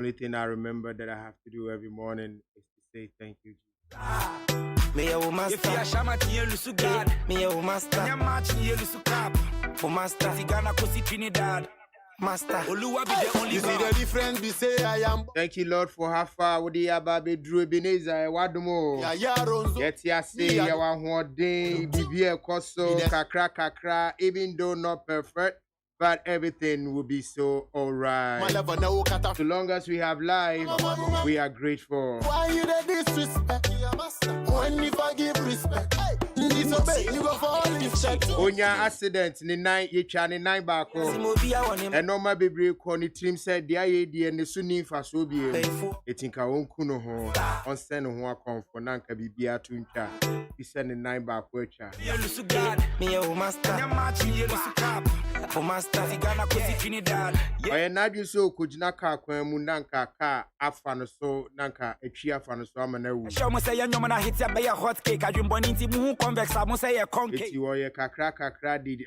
Only thing I remember that I have to do every morning is to say thank you, Jesus. Me a master. If you are lusu God. Me a master. I'm matching you lusu cap. For master. Tigana kosi Trinidad. Master. Oluwa be the only. You see the difference? We say I am. Thank you, Lord, for how far with the Ababe Drew Ebenezer. Wadumo. Yeah, Ronzo. Yet ya say ya want day, Bibia Koso, kakra, even though not perfect, but everything will be so alright. So long as we have life, we are grateful. Why you the disrespect? When you forgive respect, disobey, you go fall in check. Onya accident ni nine ye chani nine bako. And no ma baby koni team said the IAD and the Sunni Fasobie. Etinka onkuno ho on send ho akon for nanka bibia tuncha. He send the nine bako cha. Me a master. I'm matching you lusu cap. For master. Tigana kosi Trinidad. Oya nadu so kujina ka kwen mu nanka ka afano so nanka echi afano so amana wu. Show me say you man hit ya be a hot cake. I dream boni ti mu convex. I must say a concave. Eti oya kakra did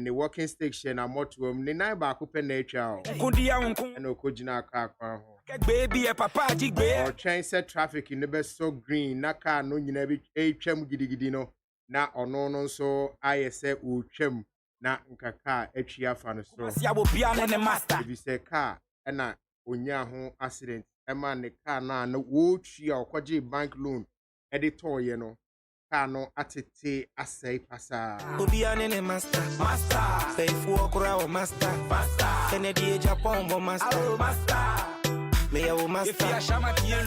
ni walking station amotuom ni nine bako pe na echa o. Kundia unku. Eno kujina ka kwen ho. Baby a papa jigbe. Or train set traffic in the best so green na car no nyina bi etwam gidigidi no na ono no so ayese utwam na nkaka atwia fa no so. Ya bo bia na ne master. If you say car na onya ho accident ema ne car na wo twia okoje bank loan editor ye no car no atete asai pasa. Obia ne master. Master. Say fu okura o master. Master. Kennedy Japan bo master. Master. Me a master.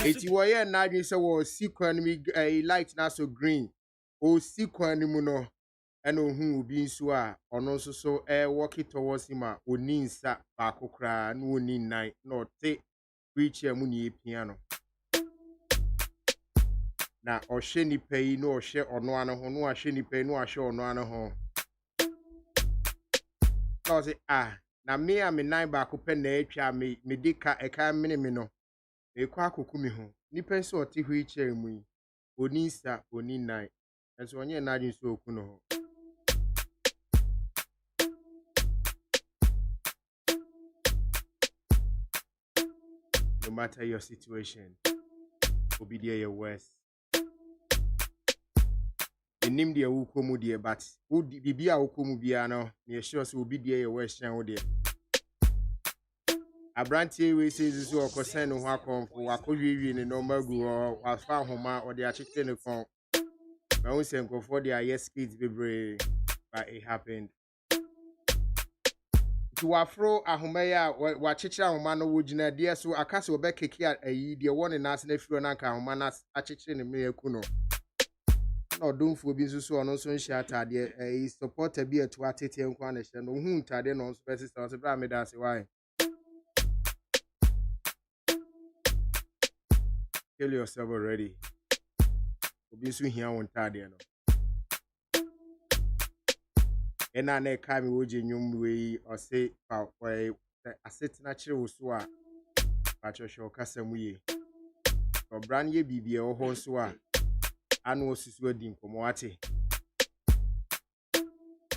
Eti wo ye na adwin se wo sikwan mi light na so green. O sikwan ni mu no eno hu obi nso a ono nso so walk towards him a oni nsa ba kokra na oni nan na ote wheelchair mu ni epia no na ohye ni pai na ohye ono ano ho no ahye ni pai na ahye ono ano ho na say na me a me nan ba ko pe na atwa me dika eka mene me no e kwa akoku mi ho ni pai so ote wheelchair mu yi oni nsa oni nan enso onye na adwin so oku no ho. No matter your situation, will be there your worst. The name the ukomu dear, but would be a ukomu biano, near sure so will be there your worst channel dear. A brand we says this or concern who are come for Wakovi in a normal go or found home or the chicken phone. My own saying go for their yes kids be brave, but it happened. To afro ahumaya wa chichira ahuma no wojina dia so akase obekeke ayi dia won na ase na firo na nka ahuma na achichire ne me eku no na odumfo bi nso so ono nso nhia atade supporter bi eto atete nkwa na hye no hu ntade no nso besi so bra me da se why kill yourself already obi nso hia won ntade no ena na ka mi woje nyum we o se pa asetina kire wo so a pa chosho kasa mu ye so bran ye bibie wo ho so a anu osusu adi nkomo ate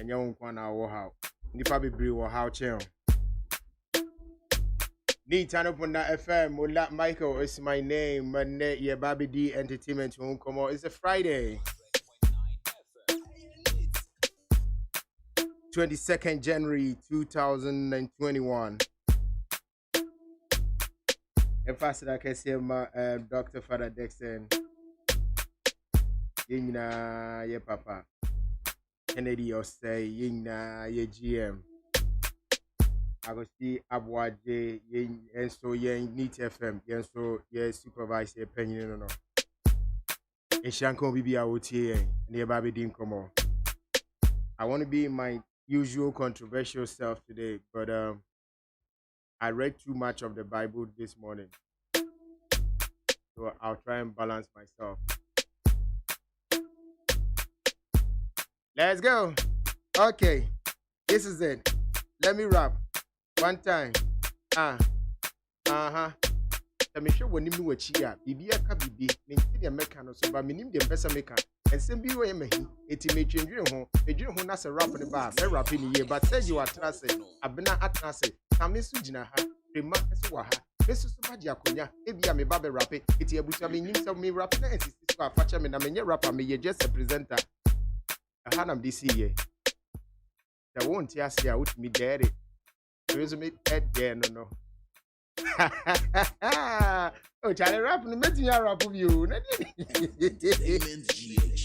enya won kwa na wo ha nipa bebre wo ha chen ni Tanopunda FM Ola Michael is my name and ye Baby D Entertainment won come it's a Friday 22nd January 2021. And faster I can say my Dr. Father Dexon. Yina ye papa. Kennedy or say yina ye GM. I go see Abuaje yin and so ye Neat FM. Yen so ye supervise ye penny no. And Shanko Bibi Awutie and ye Baby Dim come on. I want to be in my usual controversial self today, but I read too much of the Bible this morning, so I'll try and balance myself. Let's go. Okay, this is it. Let me rap one time. Me sure when you were chia, bibi aka bibi, me see the mechanic so but me nim the person maker. And some be way me it may change you home. A dream who nas a rap in the bar, me rap in the year, but said you are trusted. Abena atrase, Kamisu Jinaha, Remark as Waha, This is so much Yakunya. Maybe I'm a baby rapper. It's a bush. I mean, you me rapping and it's a fatcher. I mean, a rapper. Me just a presenter. I had this year. The won't yes, yeah, with me daddy. Resume head there, no. Oh, Charlie rap, no matter your rap of you.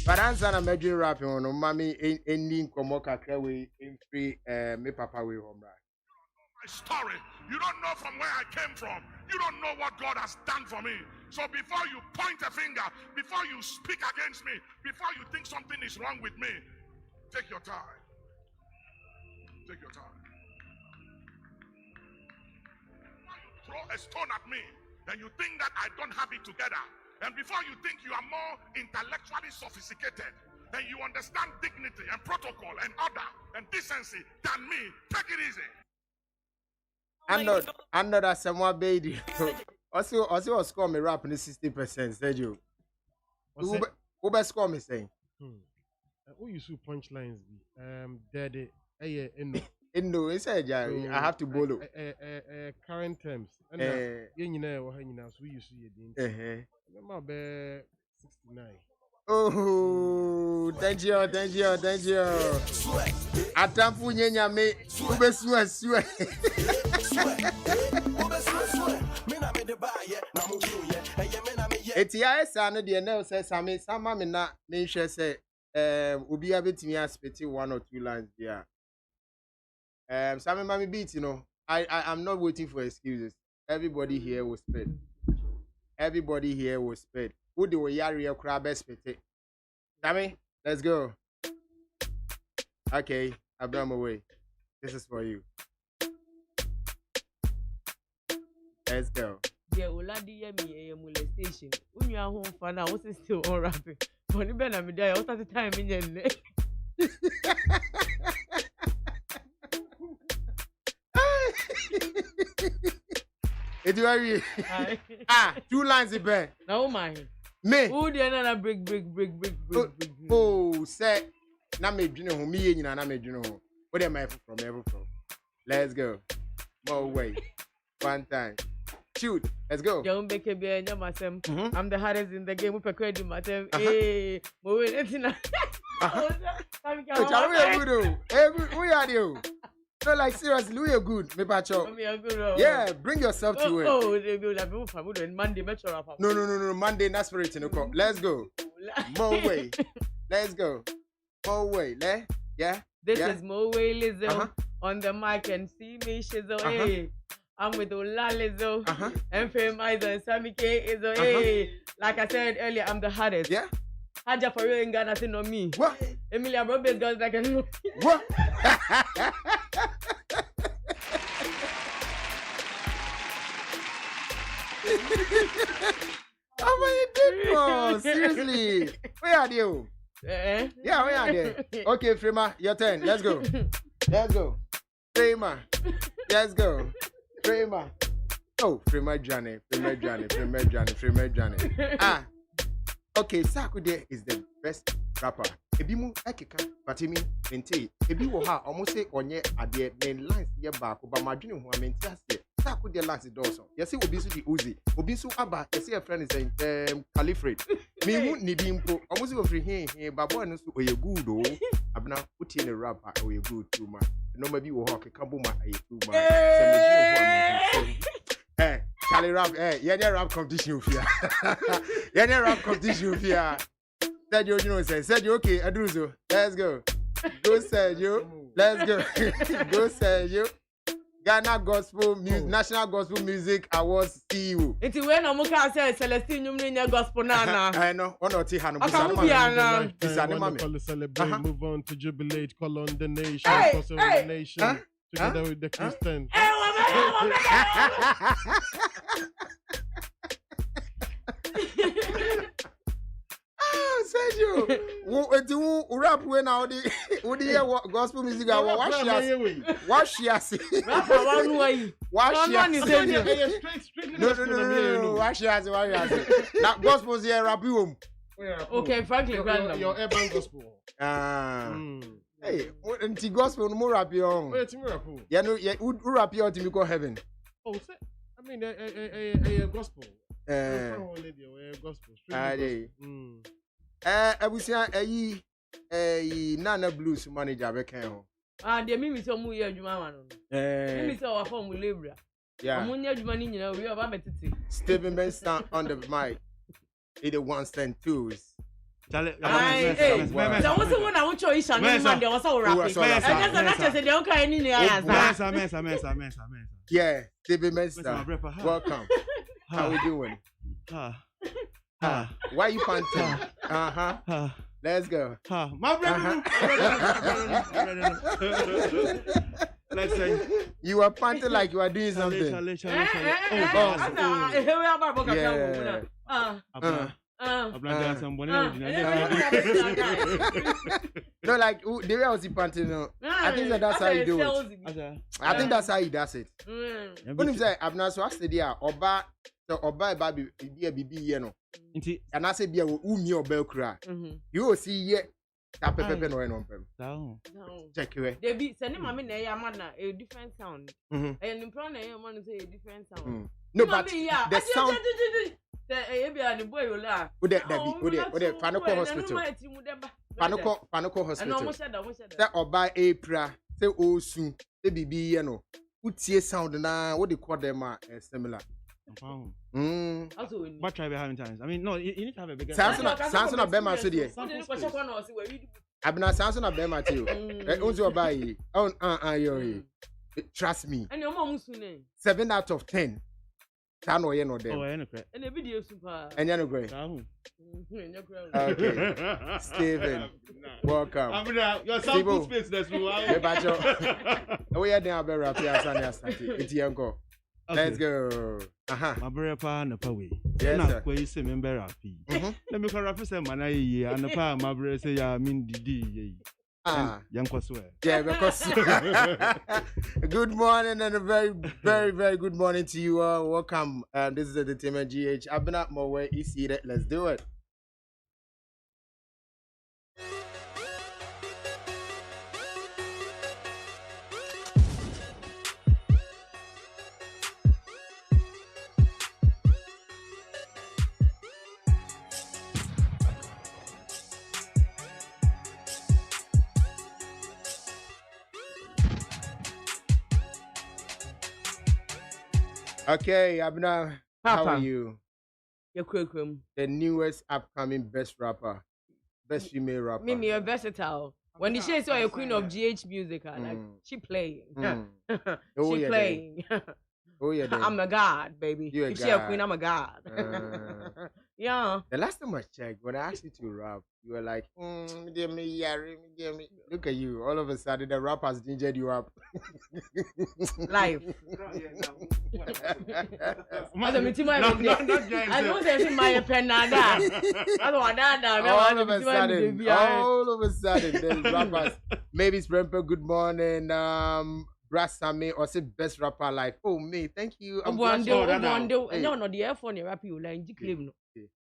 But answer a major rap on mommy ending Komoka Kawi in free me papa we home right. My story, you don't know from where I came from. You don't know what God has done for me. So before you point a finger, before you speak against me, before you think something is wrong with me, take your time. Take your time. Throw a stone at me, then you think that I don't have it together. And before you think you are more intellectually sophisticated, then you understand dignity and protocol and order and decency than me. Take it easy. I'm not as someone baby. Also score me rap in 60%, said you. Who best score me saying? Who you see punchlines be? Daddy, No, he said, yeah, I have to borrow. Current terms. And you know what so you see it. My bad 69. Oh, thank you. Atamfu nyenya me, ubesua sua. Etia esa no de na say sama me na me hwe say obi abetimi aspect 1 or 2 lines there. Sammy Mami beat, you know. I'm not waiting for excuses. Everybody here will spit. Who do we yari crab spit? Sammy, let's go. Okay, I've done my way. This is for you. Let's go. The OLA me a molestation. When you are home for now, what's still on rapping? Funny Ben, I'm there. What at the time in your It's very 2 lines in bed. No, my Me. Who the another break. Oh, say, na me junior who me and na me junior. What am I from? Let's go. More way. One time. Shoot. Let's go. I'm the hardest in the game with a credit, madam. Hey, who are you? No, like seriously, we are good. Me pacho. Yeah, bring yourself to it. Oh, they will have Monday. No. Monday, that's for it. Let's go. More way. Let's go. More way. Yeah. This is Mo Way Lizzo on the mic and see me Shizzo. Hey, I'm with OLA Lizzo and Fame and Sammy K Izzo. Hey, like I said earlier, I'm the hardest. Yeah. Haja for you ain't got nothing on me. What? Emilia Roberts girls like a no. What? Oh my goodness! Seriously, where are you? Yeah, where are you? Okay, Frema, your turn. Let's go. Frema, let's go. Frema. Oh, Frema Johnny. Ah. Okay, Sakude is the best rapper. Ebimu ekeka, but me mente. Ebi wo ha almost say onye ade main lines ye back ba madwene ho amenti ase. Sakude lines doso. Yesi obi su di Uzi. Obi su aba yesi a friend is Califrate. Me hu ni bi mpo. Almost go free he ba boy no so oye good o. Abna utie ne rapper oye good too much. No maybe wo ha keka bo ma aye too much. Hey, Charlie rap, yeah, rap competition here. Yeah, rap competition here. Sergio, you know, Sergio, okay, I do so. Let's go. Go, Sergio. Let's go. Go, Sergio. Ghana Gospel Music, National Gospel Music Awards CEO. It's when I'm going to say Celestine, you mean gospel nana. I know. One or two hands. Celebrate, move on to jubilate, call on the nation, cause of the nation. Together with the Christians. Oh, Sergio. Do rap when now the gospel music? Wash ya see. Wash ya see. No. Wash ya see. Now gospel here rap you. Okay, frankly, your urban gospel. Hey, gospel no more rap you. Wait, me rap. Yeah, no, yeah, who rap you to me go heaven? Oh, say, I mean, a gospel. Gospel. I was saying, Nana Blues manager, Beckham. The Mimi so mu ye adwuma no. Mimi so wa form labor. Yeah. Amunya adwuma ni nyina we oba betiti. Stephen Ben stand on the mic. It the ones and twos. So what's the one I want to eat and man there was so rapid. And just say they okay ni ni answer. Mensa. Yeah, Stephen Ben stand. Welcome. How we doing? Why you panting? Let's go. My brother. Let's say you are panting like you are doing something. No, like the way I was panting. No, I think that's how you do it. I think that's how he does it. When you say Abna, so I said, yeah, Oba, so Oba, baby, BB, and I said, yeah, umi or bell cry. You will see yet. Tap pepe no en ompem. No. Check you. They be sending my na ya man a different sound. And in front na man say a different sound. No, but the sound. The boy will laugh. Would that Panaco Hospital? Panaco Hospital. Almost That or by April. Say oh soon. They be you Put your sound now. What they call them are similar. Also, what try behind times? I mean, no, you need to have a bigger. Samson of Bema Studio. I've been a Samson of Bema too. Also by trust me. And your mom soon. 7 out of 10. Tano ye no dem. Oh, and a video super. And you great. Okay. Steven, welcome. Your sample space that's me. We are there very happy as it's yanko. Let's go. My brother na pawe. Yes, na kwa ise member happy. Let me correct say man ayi and pa my brother say ya mean didi. Yanko swear. Yeah, because good morning and a very, very, very good morning to you all. Welcome. This is Entertainment GH. I've been up my way. You see that? Let's do it. Okay, Abna, how are you? You're quick. The newest upcoming best rapper, best female rapper. Mimi, you're versatile. When the she saw a queen of GH music, like she playing. She playing. Oh yeah, I'm a god, baby. You're if she's a queen, I'm a god. Yeah. The last time I checked, when I asked you to rap, you were like, give me. Look at you. All of a sudden, the rap has gingered you up. Life. I don't say my pen. All of a sudden, the rappers. Maybe it's Remper, good morning. Brass Sammy or say best rapper alive. Oh me, thank you. I'm one day. No, the air phone rap you like claim no.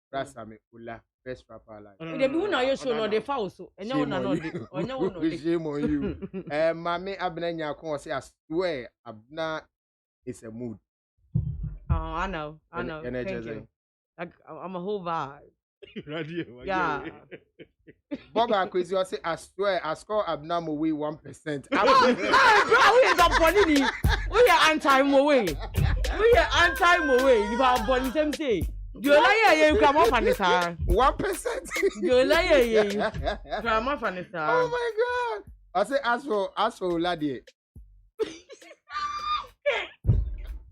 Brass Sammy Ula, best rapper alive. They be una you show no the foul so. And no no. Shame on you. Mami Abnanya kon say I swear Abna is a mood. Oh, I know. Thank you. Like I'm a whole vibe. Yeah. Bob Akwesi say I swear I score abnormal way 1%. Bro, we are not funny. We are anti-Mowe. You are born them say. You lie you come off on this 1%. You lie you come off on this. Oh my god. I say ask for Ladi.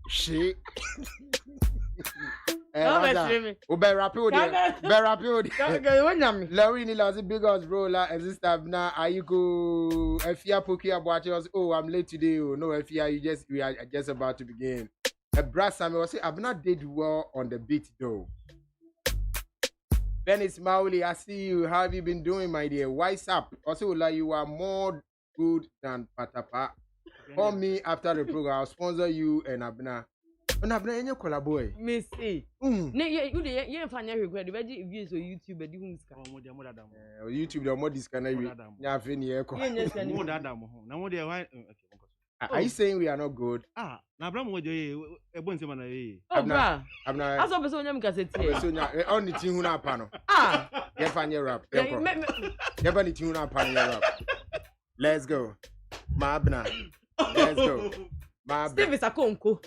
She Be rapid. Larry Nila was a big ass roller and this time now you go if you are watching us. Oh, I'm late today. Oh no, if we are just about to begin. A brass Sammy was say I've not did well on the beat though. Dennis Mauli, I see you. How have you been doing, my dear? What's up? Also, like you are more good than Patapa. Call me after the program. I'll sponsor you and Abna. And Abna, any collabo? Missy. You find your regret. The views on YouTube, but you YouTube, the more this can I be. Yeah, Finny, more than Are you saying we are not good? Na Abraham wo je e bon se mana e. Oh, bra. I'm not. Aso be so nyam kaseti. So nya on the tin hu na pa no. Ye fa nye rap. Yeah, Ye ba ni tin hu na pa nye rap. Let's go. Mabna. Let's go. Mabna. Steve is a konko.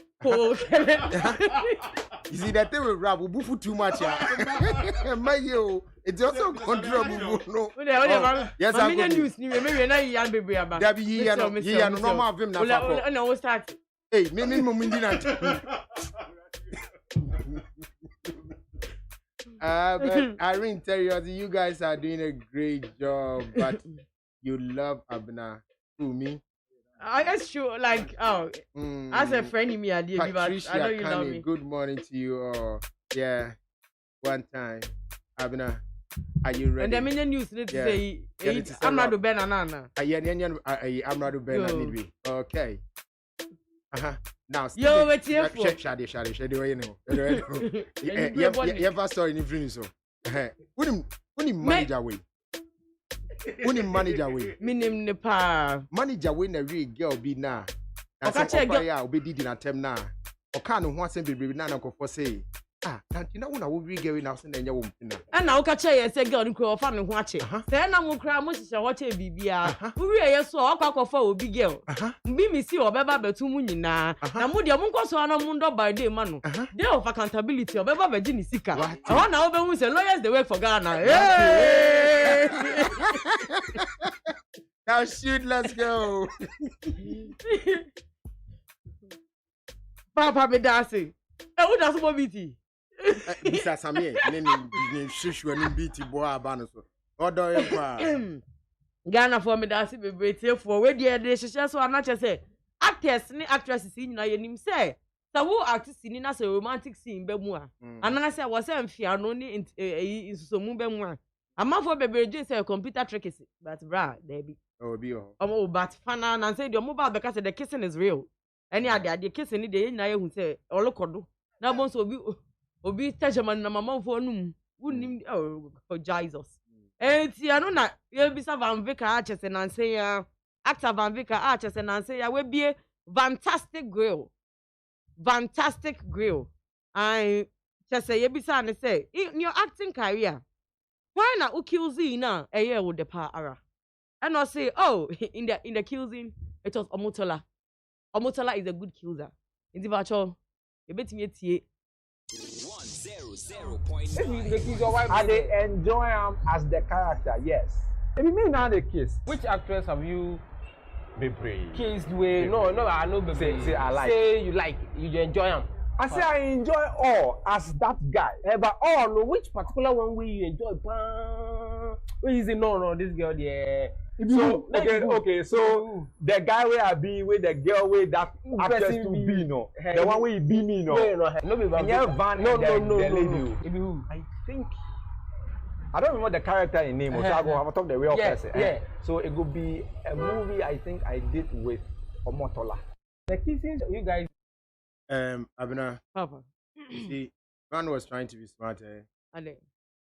You see that thing with rap, we bufu too much. My yo, it's also control. No. Yes, I mean news. Maybe na yan baby aba. That be here no normal of him na for. No, we start. Hey, me mindina. But Irene Terriers, you guys are doing a great job, but you love Abna. To me. I guess sure, like, as a friend, me, I know you love me. Good morning to you all. Yeah, one time. Abna, are you ready? And the million news need to say, I'm not a banana. I'm not a banana. Okay. Now, yo, what's here for? Shady, you know. You ever saw in the film, so? Wouldn't manage away. Wouldn't manage away. Minim ne pa. Manager when a real girl be na. Oka girl be did in a term na. Oka no ho asem bebre na ko for say. Nanti na wona wo real girl na so na nya wo mpina. And na oka che say girl no ko fa ne ho ache. Say na mo kra mo hihye ho che bibia. Wo real ye so okwa kofa obi girl. Mbi mi si obeba betu mu nyina. Na mo de mo nkoso na mo ndo by day ma no. Day of accountability obeba beji ni sika. I want na obe hu say lawyers they work for Ghana. Hey! Now shoot, let's go. Papa me dancing. Who does more BT? Mr. Samir, name Shishu and BT boy abano so. Odo yempa. Ghana for me dancing be BT for where the so I'm not just say actors ni actresses in na yenim say. So who actors in na say romantic scene be mu a. Anana say was say mfia no ni so mu be mu a. Ama for baby just say computer trick is but bra there be. Oh, but fana and say the mobile because the kissing is real. Any other the kissing the na you say olokodo. Na bon so obi tajaman na mama for num. Wouldn't oh Jesus. And see, I know na you be Van Vicker arches and say actor Van Vicker arches and say we be a fantastic grill. Fantastic grill. I just say you be say in your acting career. Why not who kills in a year with the power? And I say, oh, in the killing, it was Omotola. Omotola is a good killer. In the virtual, you bet me 100.9. I they enjoy him as the character, yes. If you mean now the kiss. Which actress have you kissed with? No, I know the say I like. Say you like, you enjoy him. I say I enjoy all as that guy. But all, no, which particular one will you enjoy? Where is it? No, this girl, yeah. So okay. So the guy where I be with the girl where that actress to be no, the one where he be me no. No, the lady. I think I don't remember the character in name. So I go have to talk the real person. Yeah. So it could be a movie I think I did with Omotola. The kissing you guys. Abena. Papa. See, Van was trying to be smart.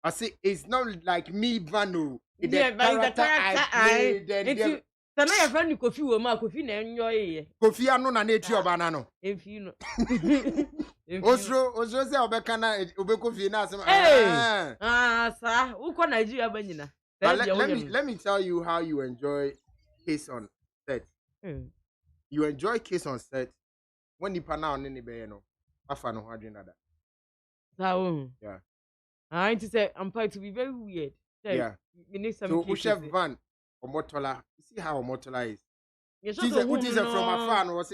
I see, it's not like me, Vanu. Yeah, but the character I played. So now your friend Kofi will make Kofi na enjoy. Kofi anu na nature of banana. If you know. Osro say obeka na obe Kofi na asem. Sir, who call Nigeria banyina? Let me tell you how you enjoy Kiss on set. You enjoy Kiss on set when you pan out any be no. Afa no hardin that. Yeah. I need to say I'm going to be very weird. Yeah. You need some. So Chef Van Omotola, you see how Omotola is. What is from afar and was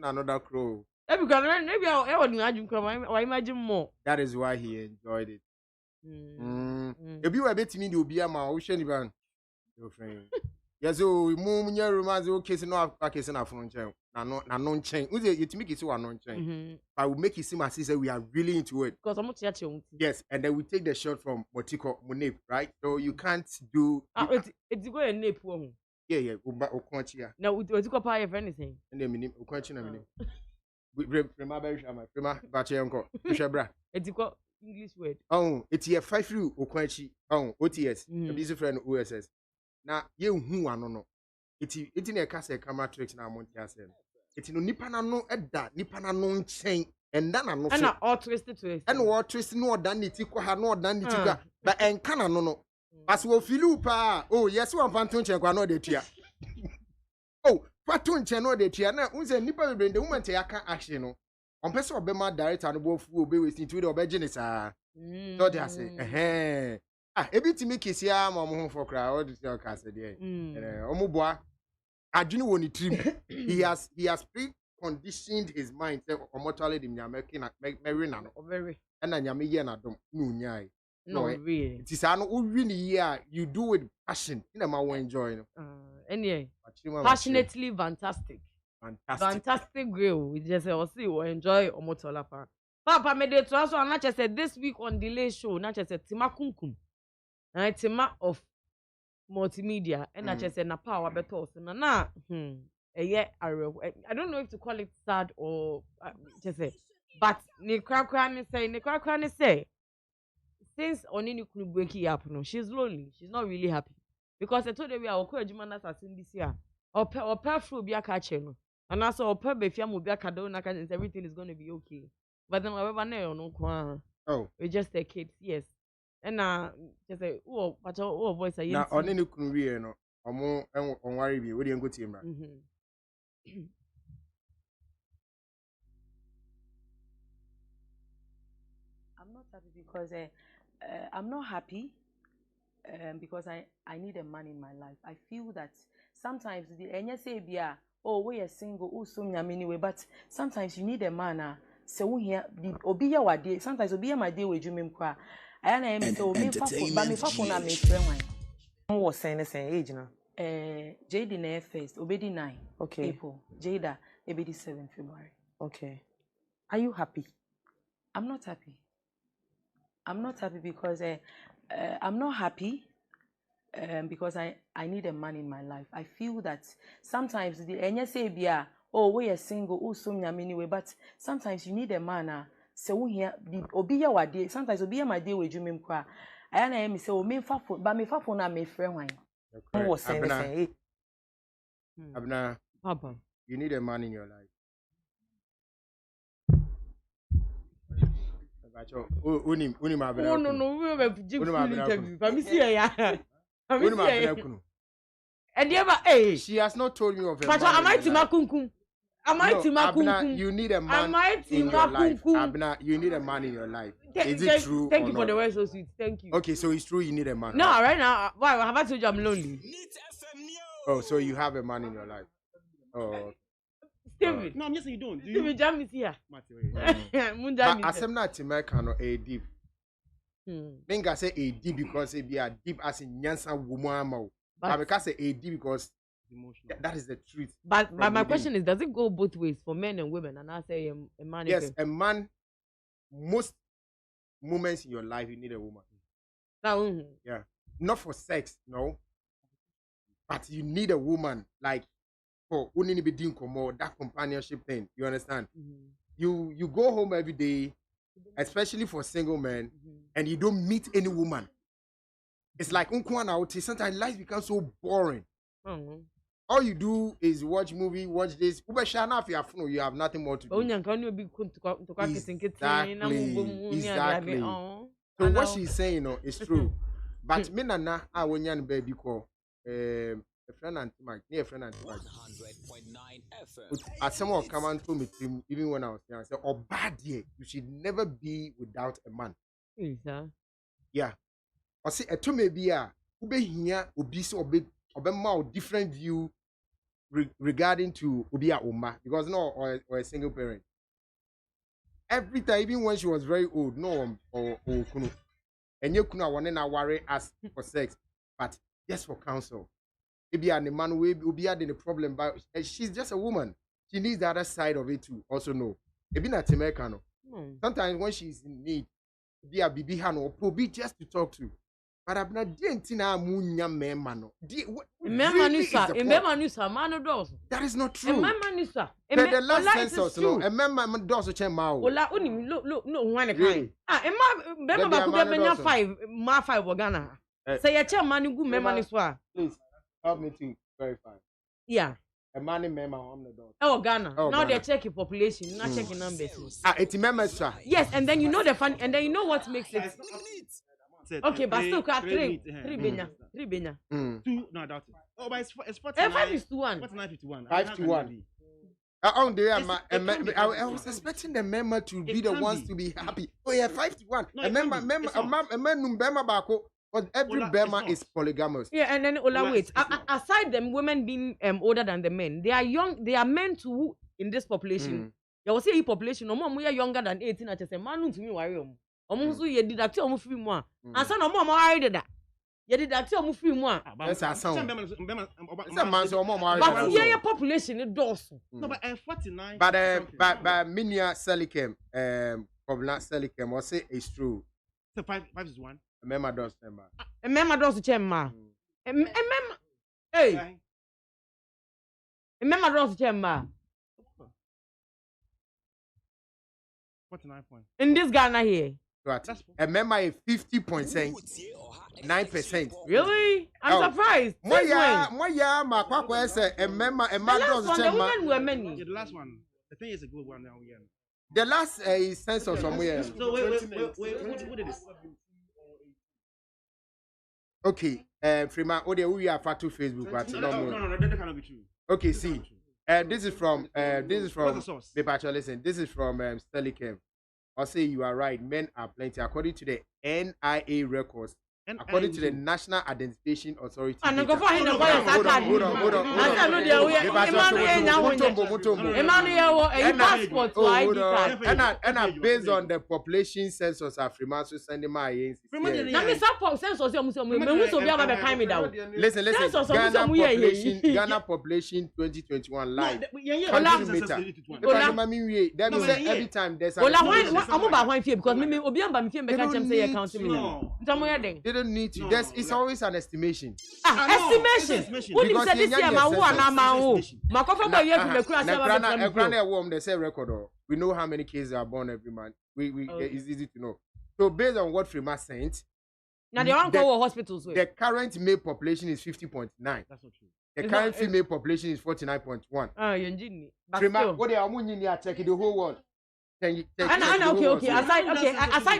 another crow. Maybe I would imagine I imagine more. That is why he enjoyed it. If you were betting me, you'll be a man, ocean van. Your friend. Yes, so we move in your romance, okay, so no case in our phone. Non change. You to make it so a non change. I will make it seem as if we are really into it. Because I'm not touching. Yes, and then we take the shot from Motiko Munip, right? So you can't do. It's going to nip. Yeah. Now, we took up if anything. And then we question a minute. Prima Berishama, Prima Bachenko, Shabra. It's got English word. Oh, it's here 5 through Okwanchi. Oh, OTS. A busy friend OSS. Now, you who are no. Iti ne kase camera tricks na monti asem. Iti no nipa na no eda nipa na no nchen enda na no so. And all twisted. And what twist no dan niti kwa ha no dan niti kwa. But enka na no. As wo filu pa. Oh yes one panto nchen kwa no de tua. Oh, pato nchen no de tua na unse nipa bebre de woman te aka action no. On person obema director no bo fu obe we sin to de obeje ne sa. So they say ebitimi kisia ma mo ho fokra all this your case there omuboa adwene woni trim he has preconditioned his mind say omotally the nyameki meri na no very na nyame ye na dom no nyai no really it is no uwi ni here you do with passion na ma we enjoy no anyway passionately fantastic grill we just say see we enjoy omotola pa papa me dey to also na said this week on delay show na said timakunkum and tema of multimedia and I just said na power better so na I don't know if to call it sad or just say but ne krakra ne say since onini kunu break up no she's lonely, she's not really happy because I told her we are okwa na assassin this year or fru bi aka che no and also or be fia mo bi aka do na everything is going to be okay but then however no kwa we just the kids yes and just say but voice are na onini kunu wie no omo onware bi we dey go team right. I'm not happy because I'm not happy because I need a man in my life. I feel that sometimes the say bia we are single so anyway, but sometimes you need a man so we here obi ya wade sometimes obi ya my day we dwumem kwa aya na me so me fa na me friend wan mo was saying age na JD na first obedi 9 okay April Jada ebedi 7 February okay. Are you happy? I'm not happy because I'm not happy because I need a man in my life. I feel that sometimes the say bia we are single so anyway, but sometimes you need a man so we here obi ya wade sometimes obi ya my day we dwumem kwa aya na me say o me fa na me friend wan mo was saying Abna papa you need a man in your life. Unim abena. No, we have interview. Let me see ya. And ever she has not told me of a but man. Am I timakunkum? Abna, you need a man in your life. Abna, you need a man in your life. Is it true? Thank you for the words so sweet. Thank you. Okay, so it's true you need a man. No, right now, why have I told you I'm lonely? Oh, so you have a man in your life. Oh. Steven. No, I'm just saying you don't. Steven Jam is here. But asem na timeka no a deep. Menga say a deep because it be a deep as in nyansa woman. But because say a deep because that is the truth. But my question is, does it go both ways for men and women? And I say a man. Yes, a man. Most moments in your life you need a woman. Yeah, not for sex, no. But you need a woman like for only be doing that companionship thing. You understand? You go home every day, especially for single men, and you don't meet any woman. It's like sometimes life becomes so boring. All you do is watch movie, watch this. You have nothing more to do. Exactly. So what she's saying, is true. But me na awonyan baby call a friend and Mike, near friend and Mike. 100.9 FM. As someone come and told me even when I was young, I said, "Oh, bad year, you should never be without a man." Yeah. I say to me be ube here obi so obe different view regarding to Obia Oma because no or a single parent. Every time, even when she was very old, no or kunu. And you kuna one na worry ask for sex, but just for counsel. Maybe a man will be having a problem, but she's just a woman. She needs the other side of it too. Also know. Maybe not Americano. Sometimes when she's in need, be a bibi hano or be just to talk to. But I'm not dentina munya memano. That is not true. The last census, no. A memman does a chema. Ola unim no one kind. Remember 5 Ghana. Say a chairman good memman is what. Please help me to verify. Yeah. A man in member on the door. Oh, Ghana. Oh, Now Ghana. they're checking population, not checking numbers. It's members, sir. Yes, and then you know the fun, and then you know what makes it. Okay, but still, three benya. 2, no, I doubt it. Oh, but it's 5 49. is to 1. 49, 51. 5 to 1. I was expecting the member to be the ones to be happy. Oh yeah, 5 to 1. A member, because every Bema is polygamous. Yeah, and then Ola, wait. Aside them women being older than the men, they are young. They are men to in this population. You will say population. No more younger than 18. I just say man to me worry. Almost you did that to free more. And son no more married that. You did that to free more. That's a sound. But yeah, population it does. No, but 49. But Minia Selikem, Kobla Selikem, or say it's true. So 5 is 1. Remember those number. Remember those chemma. Hey. Remember those chemma. 49 points. In this Ghana here. Right. Remember 50.9%. Really? I'm surprised. My kwakwa say remember the last one, the women were many. Yeah, the last one. The thing is a good one now. The last is census somewhere. So wait, who did this? Okay, Freeman, we are far to Facebook, but No, that cannot be true. Okay, see, this is from What's the source? Listen, this is from Sterling. I'll say you are right. Men are plenty according to the NIA records. According to the National Identification Authority. And go for him. Hold on. I know they Emmanuel, passport to ID card. And based on the population census of Freeman, so send them my Now me support census. Listen. Ghana population 2021 live. Every time there's because me they don't need to. It's always an estimation. Estimation. What you said this year, my one, they say record. We know how many cases are born every month. It's easy to know. So based on what Freeman sent, now they don't go to hospitals. The current male population is 50.9. That's not true. The current female population is 49.1. Freeman, what they are checking the whole world. Okay. Aside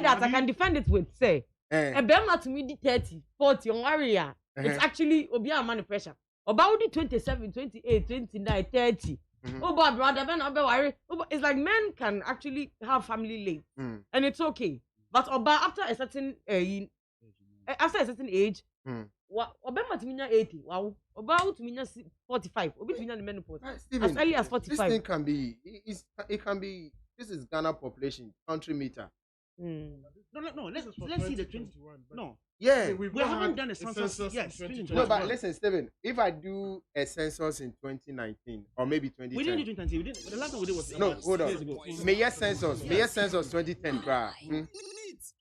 that, I can defend it with say. A Bema to me 30, 40 on area. It's actually Obia money pressure. About the 27, 28, 29, 30. Oh, but brother, it's like men can actually have family late, and it's okay. But after a certain age, Obama to me 80. Wow, about to me 45. Obi to me the menopause. As early as 45. This thing can be. It can be. This is Ghana population country meter. No. Let's see the 20. No. Yeah, we haven't done a census. Yes. No, but listen, Steven. If I do a census in 2019 or maybe 2010, we didn't do 2010. The last one we did was hold on. May census 2010.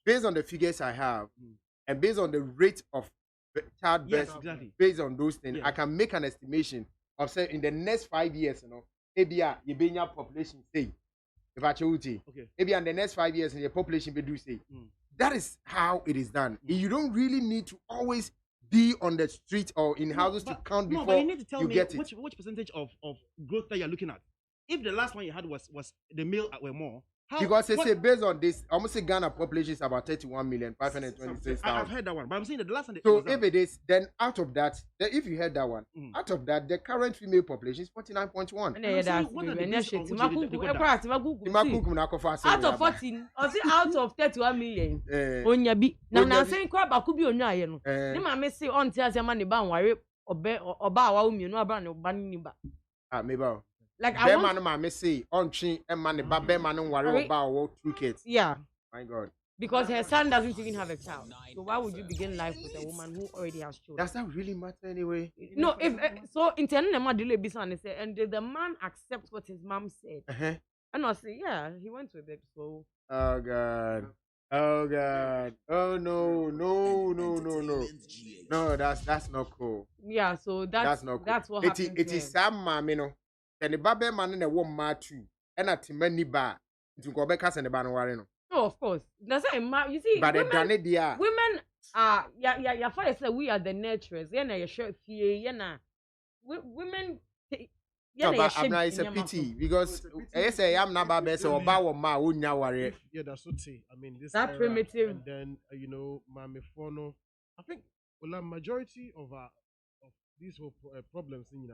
Based on the figures I have, and based on the rate of childbirth, based on those things, I can make an estimation of say in the next 5 years, maybe your population stay. Okay. Maybe in the next 5 years, the population will do say. That is how it is done. You don't really need to always be on the street or in houses to count before but you need to tell me get which percentage of growth that you're looking at. If the last one you had was the male were more. Because they say based on this, almost say Ghana population is about 31,526,000. I've heard that one, but I'm saying that the last one. So if it is, then out of that, if you heard that one, out of that, the current female population is 49.1. Out of 14, or say out of 31 million. Onyabi. Now I'm saying crab akubi onyaye no. Ni ma me say on tia say man ne ba nware oba awa umi no aba ne ba ni ba. Maybe. Like I want man say on chin and man ba be man worry about 2 kids. Yeah. My God. Because her son doesn't even have a child. So why would you begin life with a woman who already has children? Does that really matter anyway? No, if so intending ma delay business say and did the man accept what his mom said? And I say, yeah, he went with it. So oh God. Oh no. No, that's not cool. Yeah, so that's not cool. That's what happened. It is Sam Mamino. And the baby man in a woman too. And at many bar to go back as in the ban. Oh, of course. That's a you see, but women are yeah, for say we are the nurturers. Yeah, na your shirt fee, yeah, na. Women No, but I'm not, it's a pity because I say I'm not bad so about ma unya worry. Yeah, that's what say. I mean, this that era, primitive. and then Mame Fono. I think well, a majority of these whole problems in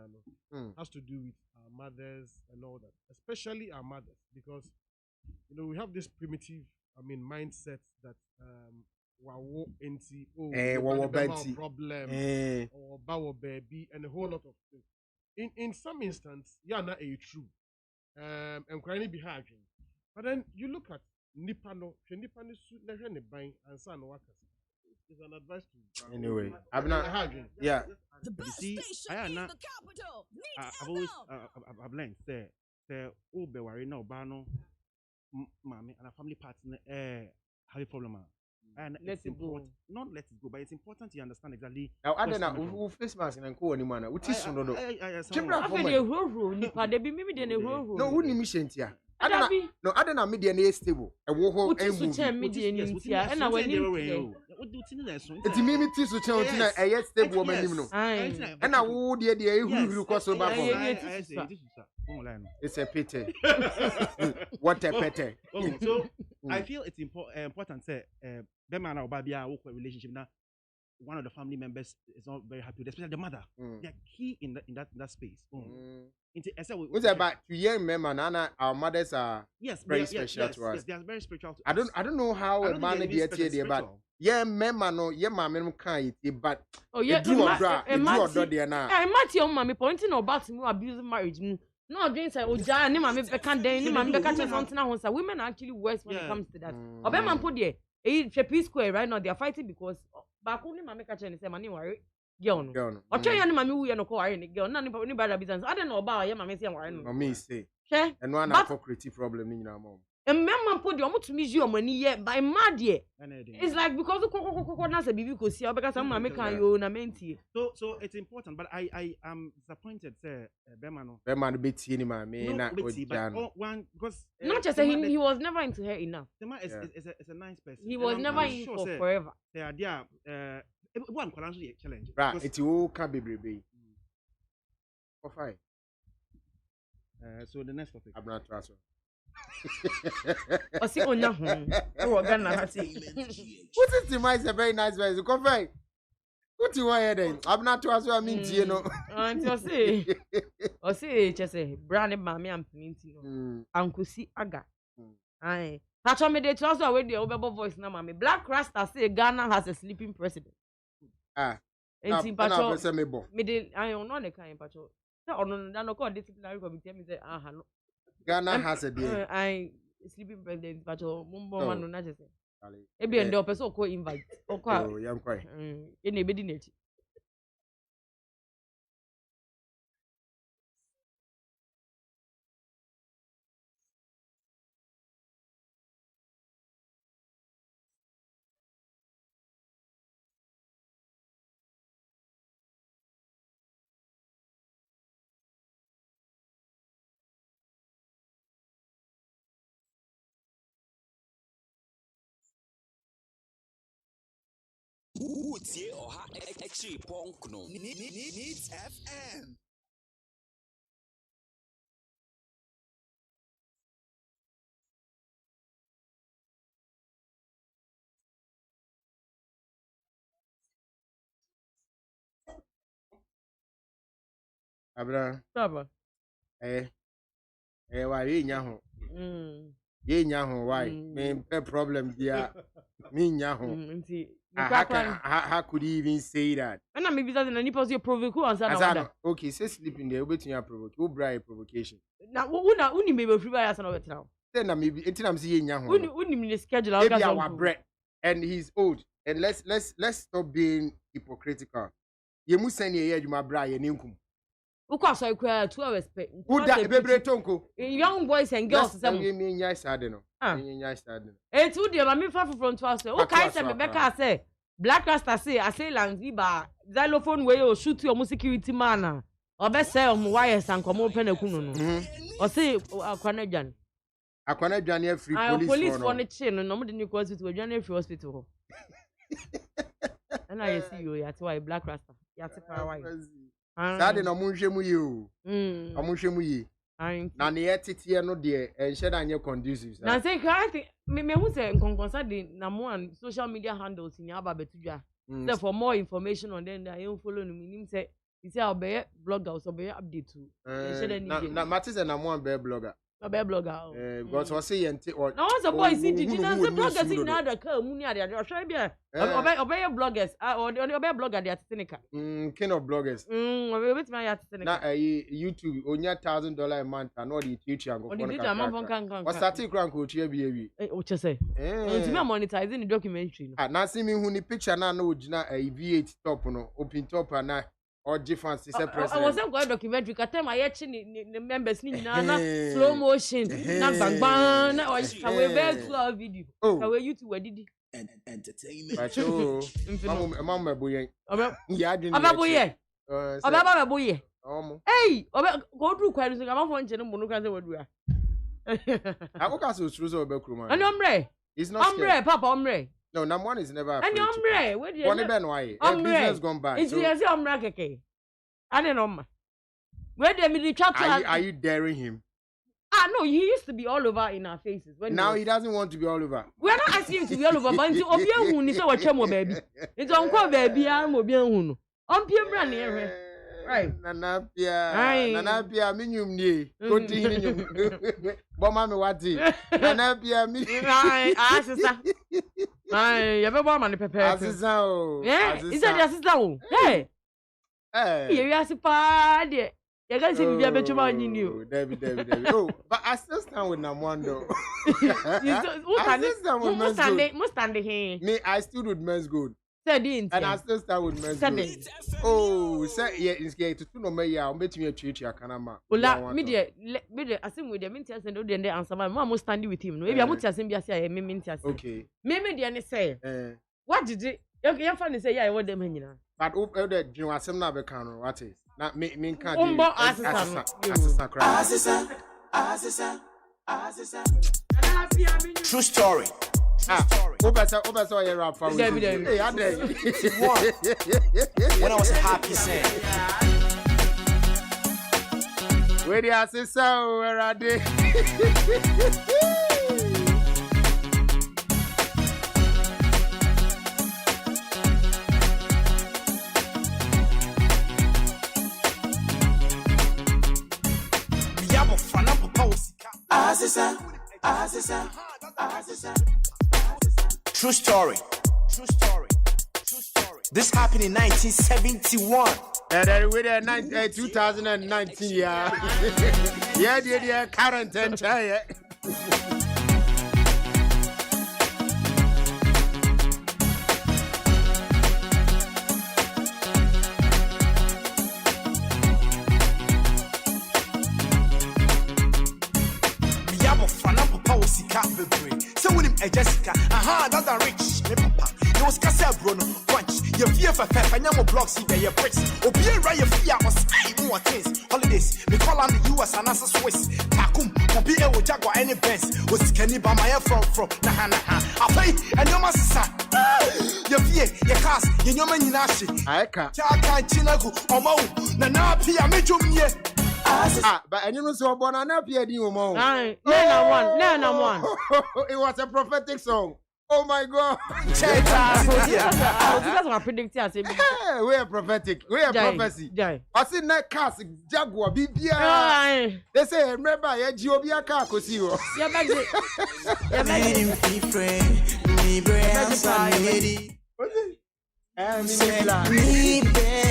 has to do with our mothers and all that, especially our mothers, because we have this primitive, mindset that wawo enti problem or bawo baby and a whole lot of things. In some instance, yeah, not a true. And crying behind. But then you look at Nipano suit never buying and son workers. It's an advice to anyway. I'm not. Yeah. The best station in the capital. I've always I've learned say Ube worry now bano mommy and a family partner have a problem. And let it go. Not let it go, but it's important to understand exactly. Now, I don't know who face mask and co anymore. What is no? No, who mission here? I don't know. Media is stable. A war media and I went it's me to channel a yet stable woman. And I would the who cross over. It's a pity. What a pity. So I feel it's important to say Bema or Babia relationship now. One of the family members is not very happy, especially the mother. They're key in that space. What's about 2 years, Nana? Our mothers are very special to us. Yes, they are very spiritual. I don't know how a man be here, but yeah, Mema no, yeah, mamma can't eat, but do or bra, and Matthew, mommy pointing about me abusing marriage. No, against Oja, and Mamma can't day, Mamma catch something else. Women are actually worse when it comes to that. Obama put there, a peace square right now, they are fighting because. Back only my catch and say money worry. Girl. Or try any mammy we are no quarry girl, none of anybody business. I don't know about your mammy saying worry. No me say. Share and one hypocrisy problem in your mom. And mamma put your to miss your money yet by mad ye. It's like because the cocoa nas a baby could see because some mammy can you na menti. So it's important, but I am disappointed, sir. Beman bit cinema, me not one because not just he was never into her enough. Tema is a nice person. He was never in for forever. The idea one financial challenge. Right, it's all can be baby. For fine. So the next topic. I'm not transfer. I see on your home. Oh, Ghana. What is the mice a very nice person? Confirm. What you want then? I'm not transfer. I mean, you know. And you say, I say, just say, brand mammy and plenty. Uncle see aga. Aye. That's why me they transfer away the overboard voice now, mammy. Black Rasta say Ghana has a sleeping president. And in patrol. Me they I don't know the kind of patrol. No, no, call disciplinary committee. Me say, no. Ghana has a day. I sleeping president, but Mumbo man no na just say. Ebi ende person ko invite. Oh, yam kwai. Ene bedi nechi. Utie oha extra punk no. Needs FM. Abra. Saba. Why ye nyaho? Ye nyaho why? Me problem dia. Me nyaho. How could he even say that? And I maybe that's any possible provoke answer. Okay, say sleeping there, waiting your provoke. Who bribe provocation? Now, who maybe free by us now? Then maybe until I'm seeing nyaho. Who schedule maybe our bread and he's old. And let's stop being hypocritical. You must send your my bride and income. Uko so equal 2 hours pay. Who that bebre tonko? Young boys and girls some you mean yes adeno. Yes adeno. Eh two dey mama fa from 2 hours. Who kai say me beka say Black Rasta say I say Lanziba xylophone wey o shoot your security man. Obe say o wires and come open ekunu no. O say akwanadwan. Akwanadwan e free police for no chin no mo dey new hospital adwan free hospital. And I see you at why Black Rasta. Ya te pa why. Sade na munhwemu yi o. Amunhwemu yi. Na ne yetete no de enhye da nye conducive. Na say I think me who say nkonkonsa de na mo and social media handles in aba betudwa. So for more information on them I follow no meaning say you say obey blogger so obey update too. Na Matis na mo an be blogger. Obey blogger. Because we say yente or na once a boy see digital say bloggers in na ka mu ni ade try bia obey bloggers obey blogger they tetenika king of bloggers obey me ya tetenika na YouTube onya $1,000 a month and all the teacher go for kan o start crank o tia bi o chese ntimi monetizing the documentary no na see me hu ni picture na ogina V8 top no open top na or different say president I was going documentary ka time ayechi ni members ni na slow motion na bang na o we very slow video ka we YouTube wadidi entertainment bacho mama boyen ya adwin boyen boyen omo hey go do kwanu so ka fo nche no munu kan se wadua akoka so true so be kruma and omre it's not omre papa omre no number one is never and omre where do you one ben why business gone bad it's you say omre keke ade no ma where do me chat are you daring him? No, he used to be all over in our faces. Now he doesn't want to be all over. We are not asking him to be all over, but until Obia Hun is our chemo baby. It's uncle baby, I'm Obia Hun. Pia brand here. Right. Nanapia, minimum ye. Continue. Bomami wati. Nanapia, minimum. Sister. You have a woman, Pepper. Sister. Yeah, is that your sister? Hey. Here you are, Sipad. You guys see me a better man in you. David. Oh, but I still stand with Namwando. Must stand here. Me, I stood with Men's Good. And I still stand with Men's Good. Oh, say, yeah, it's gay to know me. I'll bet you a treat your canama. Well, media, I think with the Mintias and the answer. My mom was standing with him. Maybe I would just say, Mintias. Okay. Maybe the say, what did it? Your family say, yeah, I want them hanging out. But over there, you are some never can. What is? Not me can't True story. Obeso your rap for when I was a happy saying. Where the assessor where are they? True story. This happened in 1971. And with 2019, yeah. Yeah, current and yeah. So with him a Jessica, that's a rich papa. It was Casa Bruno, punch. Your fear for Fanyamo blocks, your bricks. Or be a riot fear or say more things. Holidays, we call on the US and as a Swiss. Takum, or be a Jaguar any Benz. Was Kenny by my from Nahana. I pay and your master. Your fear, your cast, your man in Ashi. I can't. Chaka Chinago, or Mo, Nana Pia Majum. But I know so born and happy at you, Mo. One. It was a prophetic song. Oh my God. That's what I predicted. We are prophetic. We are prophecy. I see that cast Jaguar BBI. They say, remember, yeah, Giobia car could see you.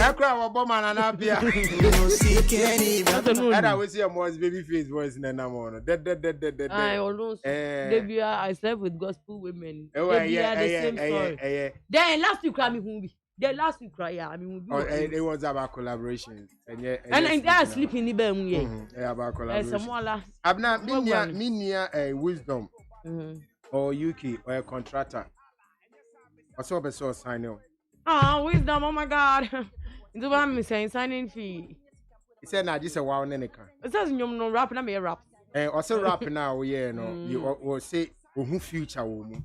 I cry about Boma and Abia. And I will see a more baby face voice in an amount. I almost I slept with gospel women. The same story. Then last week, I mean, the last week, I mean, it was about collaboration. And I sleep in the bed. Yeah, about collaboration. I'm not meaning a wisdom or UK or a contractor. I saw the source sign on. Wisdom, oh my God. It's what I'm saying, signing fee. He said, now this is a wow, Neneka. It says, you know, rap, and I'm a rap. And also rap now, yeah, no, you will say, who future woman.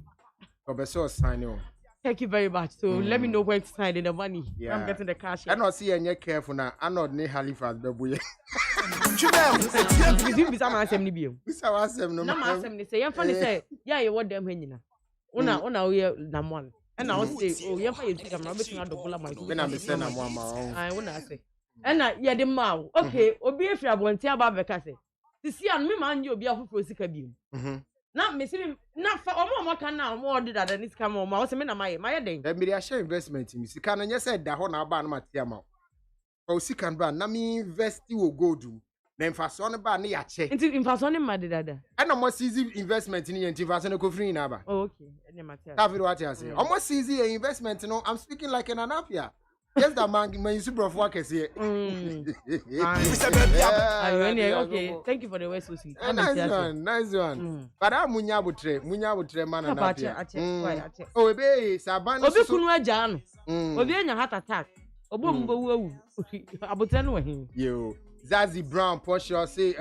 Or the source sign on. Thank you very much. So let me know when to sign in the money. Yeah. I'm getting the cash. I not see any careful now. I not need Halifax baby. Resume bisa ma asem ni bio. Bisa wa asem no. Na ma asem ni say yemfa ni say ya ye what them hanyina. Una we na mo. And I say oh yemfa ye sika ma betin adobola ma. We na me say na mo ma. Ai una say. And na ye de ma. Okay, obi efri abonti aba beka say. Sisi an me man ye obi afoforo sika bio. Na me see na fa omo kan na omo odi dada ni sika mo ma. O say me na maye den. Dem be share investment mi sika no nye say da ho na aba na matia ma. O sika no ba na me invest wo gold. Na mfaso no ba na ya che. Nti mfaso ne ma de dada. And mo seize investment ni nti mfaso no ko free na ba. Oh okay. Ene matia. Ka fi what you say. Omo seize investment no I'm speaking like an anapia. Yes, that man you see bro for case here. Okay, thank you for the way so sweet. Nice one. But I'm munya butre man and apia. Oh ebe saban obi kunu aja no. Obi anya heart attack. Obo mbo wu abutre no hin. Yo, Zazie Brown Porsche say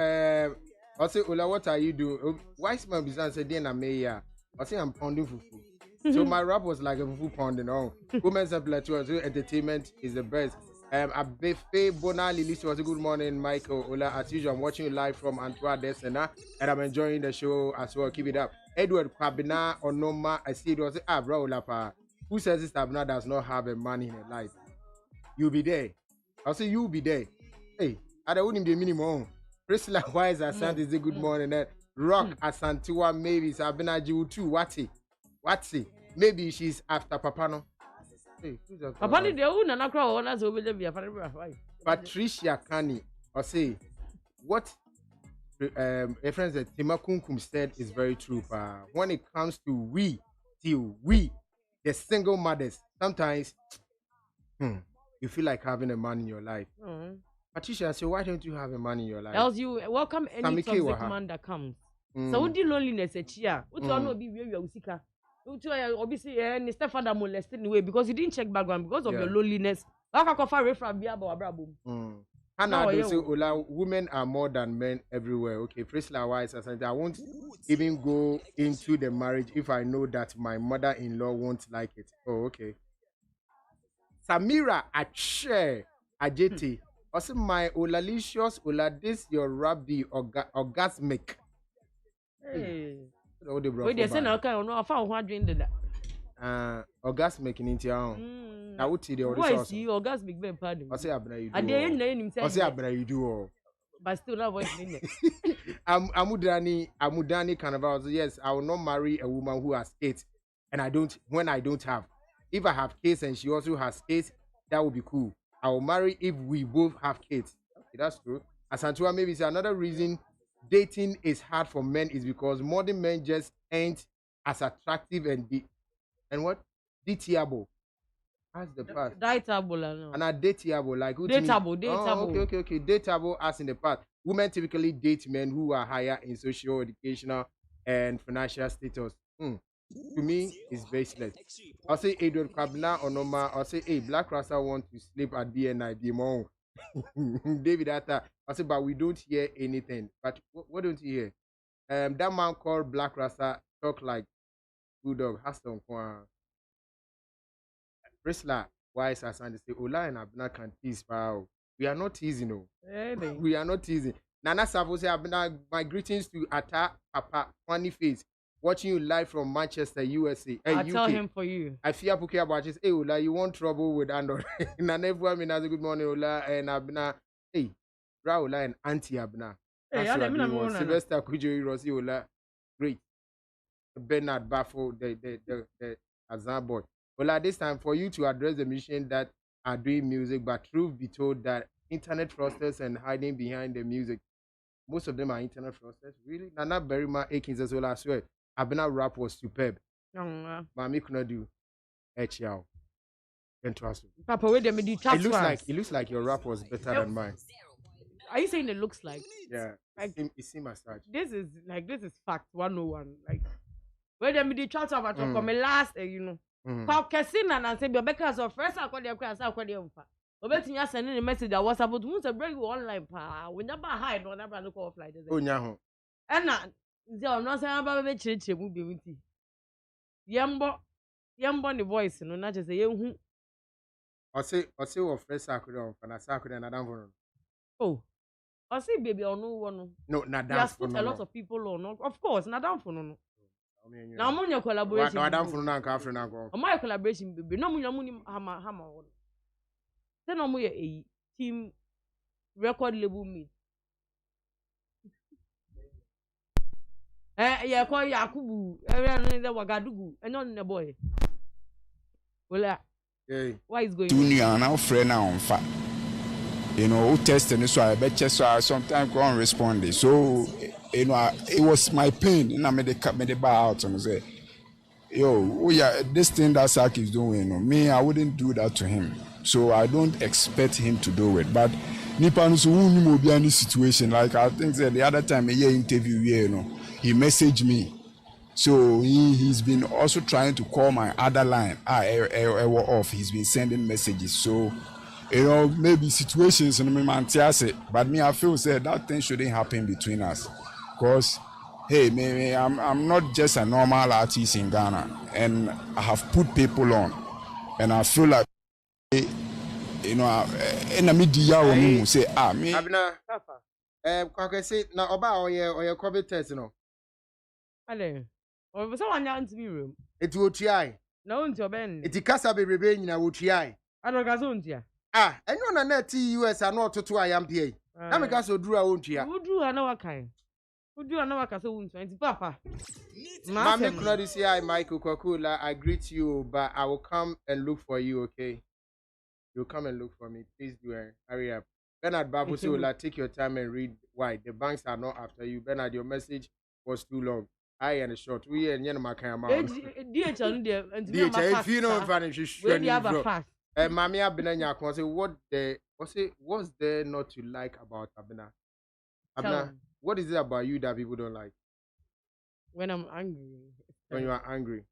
I say Ola what are you doing? Wise man business say dey na me ya. I say I'm pounding fufu. So my rap was like a fufu pounding on. Women's plateau entertainment is the best. Abefe Bona Lily was a good morning, Michael Ola. As usual, I'm watching you live from Antwerp Desena, and I'm enjoying the show as well. Keep it up. Edward Kwabena Onoma, I see it was bro Lapa. Who says this Tabna does not have a man in her life? You'll be there. I'll say you'll be there. Hey, I don't need the minimum. Priscilla Wise Asante is a good morning. Rock Asantiwa maybe Sabina Jiu too. What's it? Maybe she's after Papa no. Hey, Papa ni de u na na kra wona so be bia fa Patricia Kani or say what a friend that Timakunkum said is very true. When it comes to we, the single mothers, sometimes you feel like having a man in your life. Patricia, so why don't you have a man in your life? Else you welcome any toxic man that comes. So what the loneliness a chia? What you know be where you usika? Obviously, any stepfather molested in the way because you didn't check background because of your loneliness. Hannah, say, Ola, women are more than men everywhere. Okay, Priscilla Wise, I won't even go into the marriage if I know that my mother-in-law won't like it. Oh, okay. Samira Ache Ajeti. Also, my Olalicious Ola, this your rabbi orgasmic. Hey. Wait, they say no kind no afa ho adwen de da. Orgasmic in town. Na wuti the order. Why see orgasmic be pardon? I say abra you do. Ade yen na enim say. I say abra you do. But still na voice in there. Amudani Carnival. Yes, I will not marry a woman who has kids and I don't have. If I have kids and she also has kids, that would be cool. I will marry if we both have kids. Okay, that's true. Asantua, maybe it's another reason dating is hard for men is because modern men just ain't as attractive and what? Dateable. That's the past. Dateable, no. And dateable, like who? Dateable. Oh, okay. Dateable as in the past. Women typically date men who are higher in social, educational, and financial status. To me, it's baseless. I'll say Edward Kabna Onoma. I'll say, hey, Black Rasta want to sleep at BNI. Demon. David Atta. I say, but we don't hear anything. But what don't you hear? That man called Black Rasta talk like Bulldog. Haston Kwan. Priscilla Wise as and say, Ola and Abna can tease. Wow. We are not teasing, no. Really? We are not teasing. Nana Savo say, Abna, my greetings to Atta Papa Funny Face. Watching you live from Manchester, USA. I'll tell him for you. I fear Puki about this. Hey, Ola, you want trouble with Andor. And everyone has a good morning, Ola and Abna. Hey, Raola and Auntie Abna. Hey, Sylvester Kujo, Rossi, Ola. Great. Bernard Baffo, the Azan boy. Ola, this time for you to address the mission that are doing music, but truth be told that internet fraudsters and hiding behind the music. Most of them are internet fraudsters. Really? Nana Berima Akins as well, I swear. Abena rap was superb. Mami could do HL. Papa, wait a minute. It looks like your rap was better than mine. Are you saying it looks like? Yeah. Like it seems as such. This is fact 101. Like wait a minute, chat about come last, you know. Pop Cassina and say because of first I call the class, I call the Obetinya sending a message that was about to bring you online. We never hide, no never look off like this. Oh, yeah. And I'm not saying about the church movie with you. Yambo, Yɛmbɔ ne voice no na kyerɛ sɛ yɛnhu. Ɔse wɔ fresh sakure on fana sakure na dan for no. Oh. Ɔse baby ɔno wɔ no. No, na He dan has for put no. a lot of people on. Of course, na dan for no. Na ɔmo nyɛ collaboration. Wa dan for no na nka afre na go. Ɔmo ayɛ collaboration baby. Na ɔmo nyɛ ɔmo ni hama wɔ. Sɛ na ɔmo yɛ eyi team record label mate. Yeah, call Yakubu. Everyone there Wagadugu. And not the boy. Well, why is going? Junior now friend now on fat. You know, who tested so I bet you so I sometimes can't respond. So you know, it was my pain. And I made the bar out and say, yo, oh yeah, this thing that Sak is doing, you know, me, I wouldn't do that to him. So I don't expect him to do it. But Nipan so will be any situation. Like I think that the other time a year interview, you know, he messaged me. So he's been also trying to call my other line. I were off. He's been sending messages. So, you know, maybe situations in me, but me, I feel say that thing shouldn't happen between us. Because, hey, me, I'm not just a normal artist in Ghana, and I have put people on, and I feel like, you know, in the media, say, me. Abna, kwake say na oba oye COVID test no. Ale. O so wanya ntimi room. Eti otuai. Na wonti oben. Eti kasa bebrebe nyina wotuai. Ado ka so ntia. Enyo na na ti US ano ototo ayampe. Na me ka so duru a wontua. Woduru na wakan. Woduru na waka so wontua. Enti papa. Mama kuna this year Michael Kwakula, I greet you, but I will come and look for you, okay? You'll come and look for me. Please do hurry up. Bernard Babu Sola, take your time and read why. The banks are not after you. Bernard, your message was too long. I and short. We and Yenma Kayama. DHL, if you know, Mammy Abena say, what's there not to like about Abena? Abena, what is it about you that people don't like? When I'm angry. When you are angry.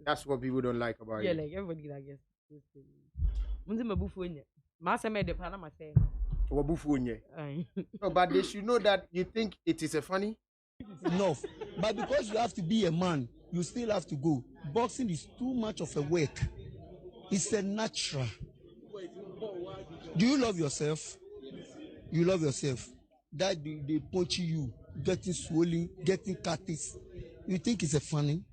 That's what people don't like about you. Yeah, like everybody, I guess. No, but they should know that you think it is a funny. Enough. But because you have to be a man, you still have to go. Boxing is too much of a work. It's a natural. Do you love yourself? You love yourself. That they punch you, getting swollen, getting cuts. You think it's a funny?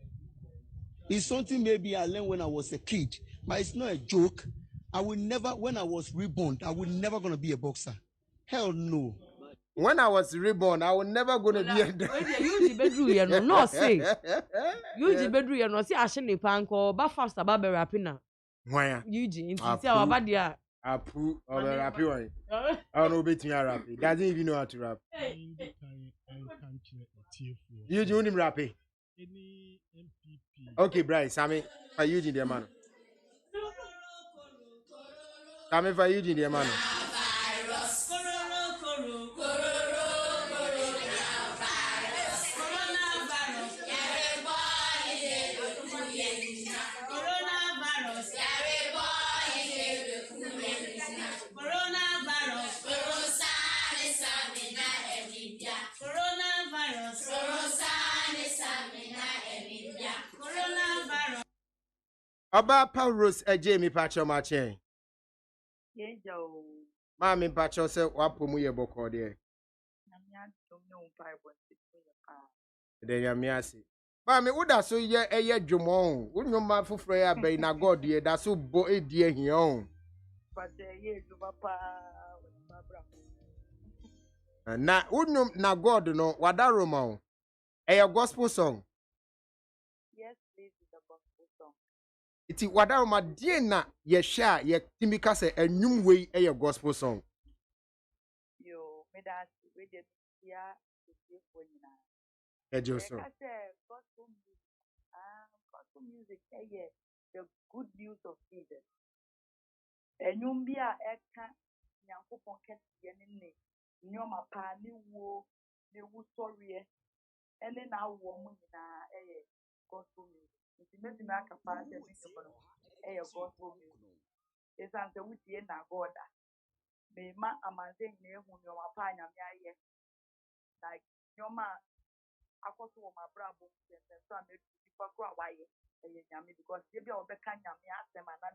It's something maybe I learned when I was a kid, but it's not a joke. I will never, when I was reborn, I will never gonna be a boxer. Hell no. When I was reborn, I was never gonna be a. You the bedroom, you know, no say. You the bedroom, you know, see, I shouldn't panko, but fast about the rapina. Why? You see our body. I put all the rap one. I don't know between your rap. Doesn't even know how to rap. You do him rap. Okay, Bryce, Sammy, for you in the man. Sammy, for you in the man. Oba Paulos Jamie Pacho Machen. Mammy Pacho said, Wapo ye boko there. Then Yamiasi. Mammy, would I so ye a ye Jumon? Wouldn't you mind for Freya Bay na God dear? That's so boy dear he own. But ye to papa. Na wouldn't na God no, what that Roman? A gospel song. Yes, please, it's a gospel song. Iti wada ma die na ye sha ye timika se enwum wei e gospel song. Yo, me that we dey here to see for you now. Ejo so. Gospel music the good news of Jesus. Enwum bi a eka Nyankopon kete ne nyoma pa ni wo ne wu soriye ene na wo mu nyina gospel music. Intimate me aka pa se mi gospel music. Esan se wutie na goda. Me ma amanze ne hu nyoma pa nyame aye. Like nyoma akoso wo mabrabo se so am nipa kura waye ɛyɛ nyame because ebi a ɔbɛka nyame asɛm ana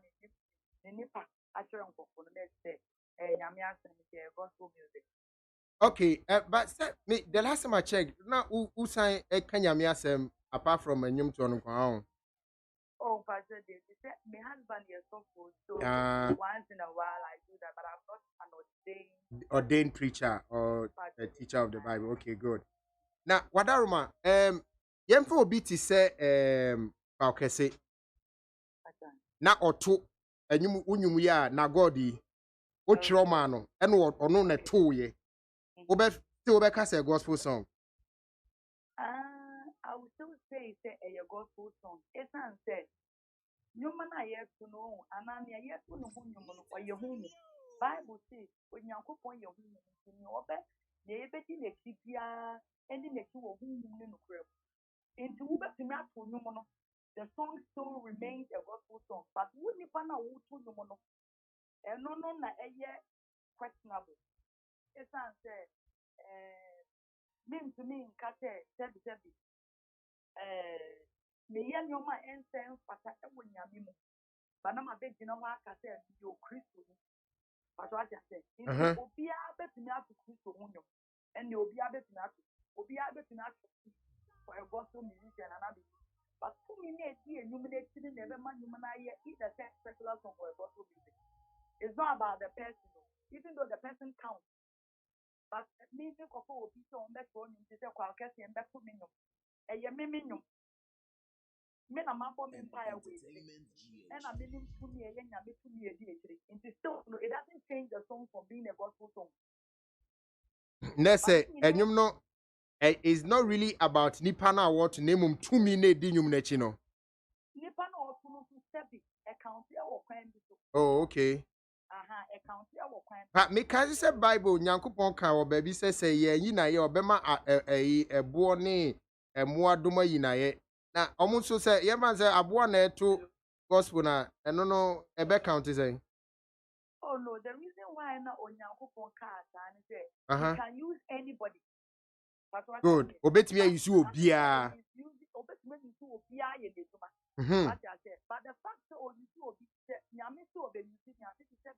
ne nipa akyerɛ nkɔfo no na ɛsɛ ɛyɛ nyame asɛm yɛ gospel music. Okay, but me the last time I checked, now who sang a Kanyami asem apart from a nyum to on. Oh, Pastor, they said my husband is so full, so once in a while I do that, but I'm not an ordained preacher or a teacher of the Bible. Okay, good. Now, Wadaruma, yemfo obi ti say pa okese na oto enyum unyum ya na God yi o twiro ma no e no ono na to ye obeka say gospel song. I would still say a gospel song. It's not said. Nyuma na yesu no anania yesu no hunyum no oye humu. Bible says when Yankopon ye humu ni obe na ebeti na kibia eni na ki wo humu no krem. Into ube tumi ato nyum no the song still remains a gospel song, but wo nipa na wo to nyum no eno no na eye questionable. It's not said mean to me nkate sebi me ye nyoma ensen fata ewo nyame mu ba na ma be gina ho aka se yo Kristo ni ba to ati ase obi a betumi atu Kristo mu nyom ene obi a betumi atu for a gospel musician and abi but to me na edi enyum na eti na ebe ma nyum na ye either secular song or a gospel music. It's not about the person even though the person counts, but me think of obi so on be so nyum se kwa kese mbe to me nyum eye me nyum me na mabo me empire way and I'm meaning to me a nyame to me it still no, it doesn't change the song from being a gospel song. Let's say enyum no it's not really about nipa na what name to me na di nyum na chi no nipa na otu no to step account ya wo kwan bi so. Oh, okay. Account ya wo kwan. But me can say Bible Nyankopon kan wo ba bi say ye yi na ye obema ebo ne emoa doma yi na ye na omo so say ye man say abo na eto gospel na eno no ebe count say. Oh no, the reason why na Onyankopon ka asa ni say you can use anybody. Good. Obetimi use obia. Obetimi use obia ye detuma. But the fact that you use obi nyame so obi use nyame to say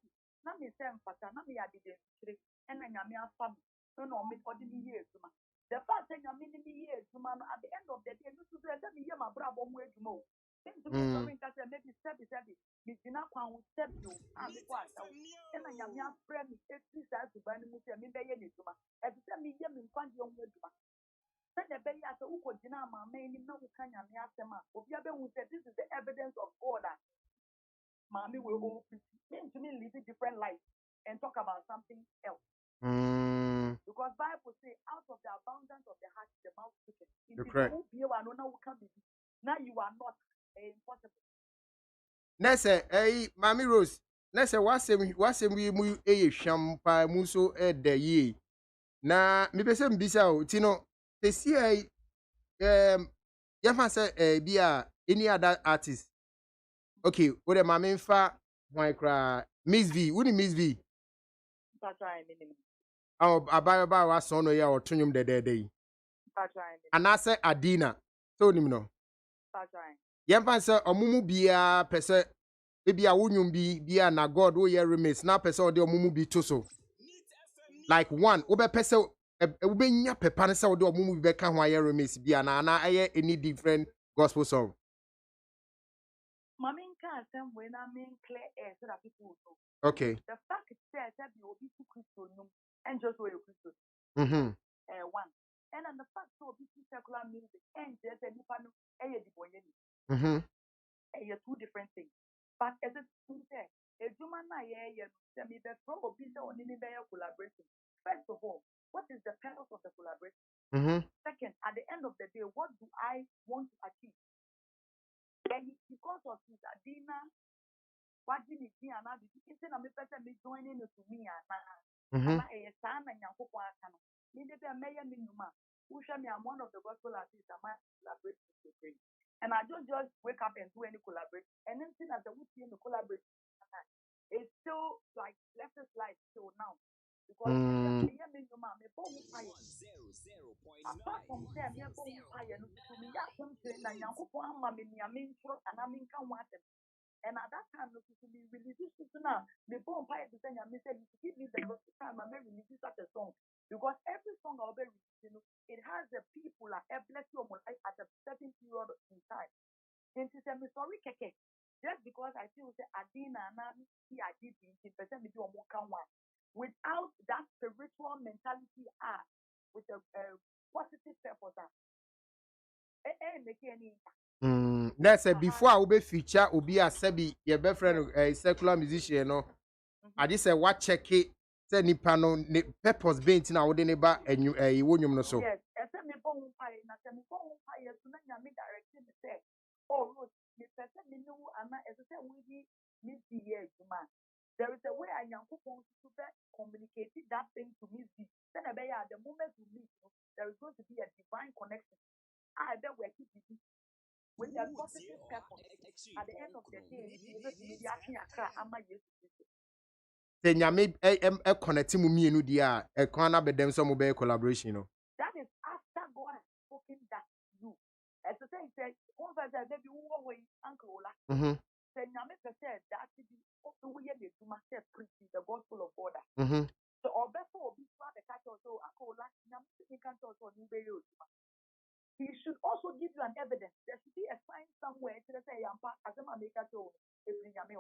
na me say mfata na me ya de tire and na nyame afam no me odi mi ye etuma. The fact that nyame ni mi ye etuma no at the end of the day no so say me ye mabrabo mu eduma o. Maybe me dina kwan step you and before I tell and na nyame afre me etri sa to ban mu say me be ye netuma. E say me ye me kwan de o mu eduma. Then the belly as a uko dina ma me ni na uka nyame asema. Obi abe hu say this is the evidence of God that mommy will all mean to me live a different life and talk about something else. Because Bible say out of the abundance of the heart the mouth speaketh. If you are now you are not impossible. Nese Mami Rose nese wasem wi mu hwam pa mu so de yi na me pese mbisa o ti no tesi ya fa say bi a any other artist. Okay, what the mama fa why cry Miss V, who Miss V? That's why I mean. Oh, about was son ya or tunyum de day. That's why I mean. And I say Adina. So him no. That's why. Yampan say omumu bia pese ebi a wunyum bia na God wo ye remiss na pese o de omumu bi to so. Like one, obe pese obe nya pepa ne say o de omumu bi beka ho ye remiss bia na aye any different gospel song. Mommy can't say when I mean clear air so that people know. Okay. The fact is that you will be too Christian and just where you Christian. One. And then the fact so be secular music and just a nipano the boyeni. Two different things. But as it said, a human me the pro be on any collaboration. First of all, what is the purpose of the collaboration? Second, at the end of the day, what do I want to achieve? And because of this Adina, what did me see and I did me person me joining to me and a son and young people are coming. Maybe a mayor minuma. Who shall me? I'm one of the gospel artists I might collaborate with you. And I don't just wake up and do any collaboration. And then see that the would see in the collaboration. It's still like left us life till now. Because yeah, me no man, me born fire. Apart from say me born fire, no to me ya some say na Nyankopon ama me nia me ntro ana me nka ho atem. And at that time, no to me release this now. Me born fire to say me say give me the time I may release such a song. Because every song I'll be releasing, it has the people like a blessing of my life at a certain period in time. And she said, me sorry, keke. Just because I feel say Adina and I did in percent me do more can one. Without that spiritual mentality, with a positive purpose, make any impact. That's a before I will be feature will be a sebi your best friend a secular musician no. I just say what check it say nipa no purpose being na wo de ne ba enyu wonyum no so. Yes, I said me born fire na say me born fire so na nya me direction me say oh Rose me person me know ama as I say we me die man. There is a way I Nyankopon to communicate that thing to me. Then the moment we meet, there is going to be a divine connection. I bet we keep it with a positive purpose. At the end of the day, you know, the action ama yes. Say nyame e connect mu mienu dia e kwan na bedem so mo be collaboration no. That is after God has spoken that to you. As I say, one of the baby who way Uncle Ola. Say nyame say that to be we hear the preaching the gospel of God. So or before be the catch also Uncle Ola nyame can also new be you. He should also give you an evidence. There should be a sign somewhere to say yampa as a make a show every nyame.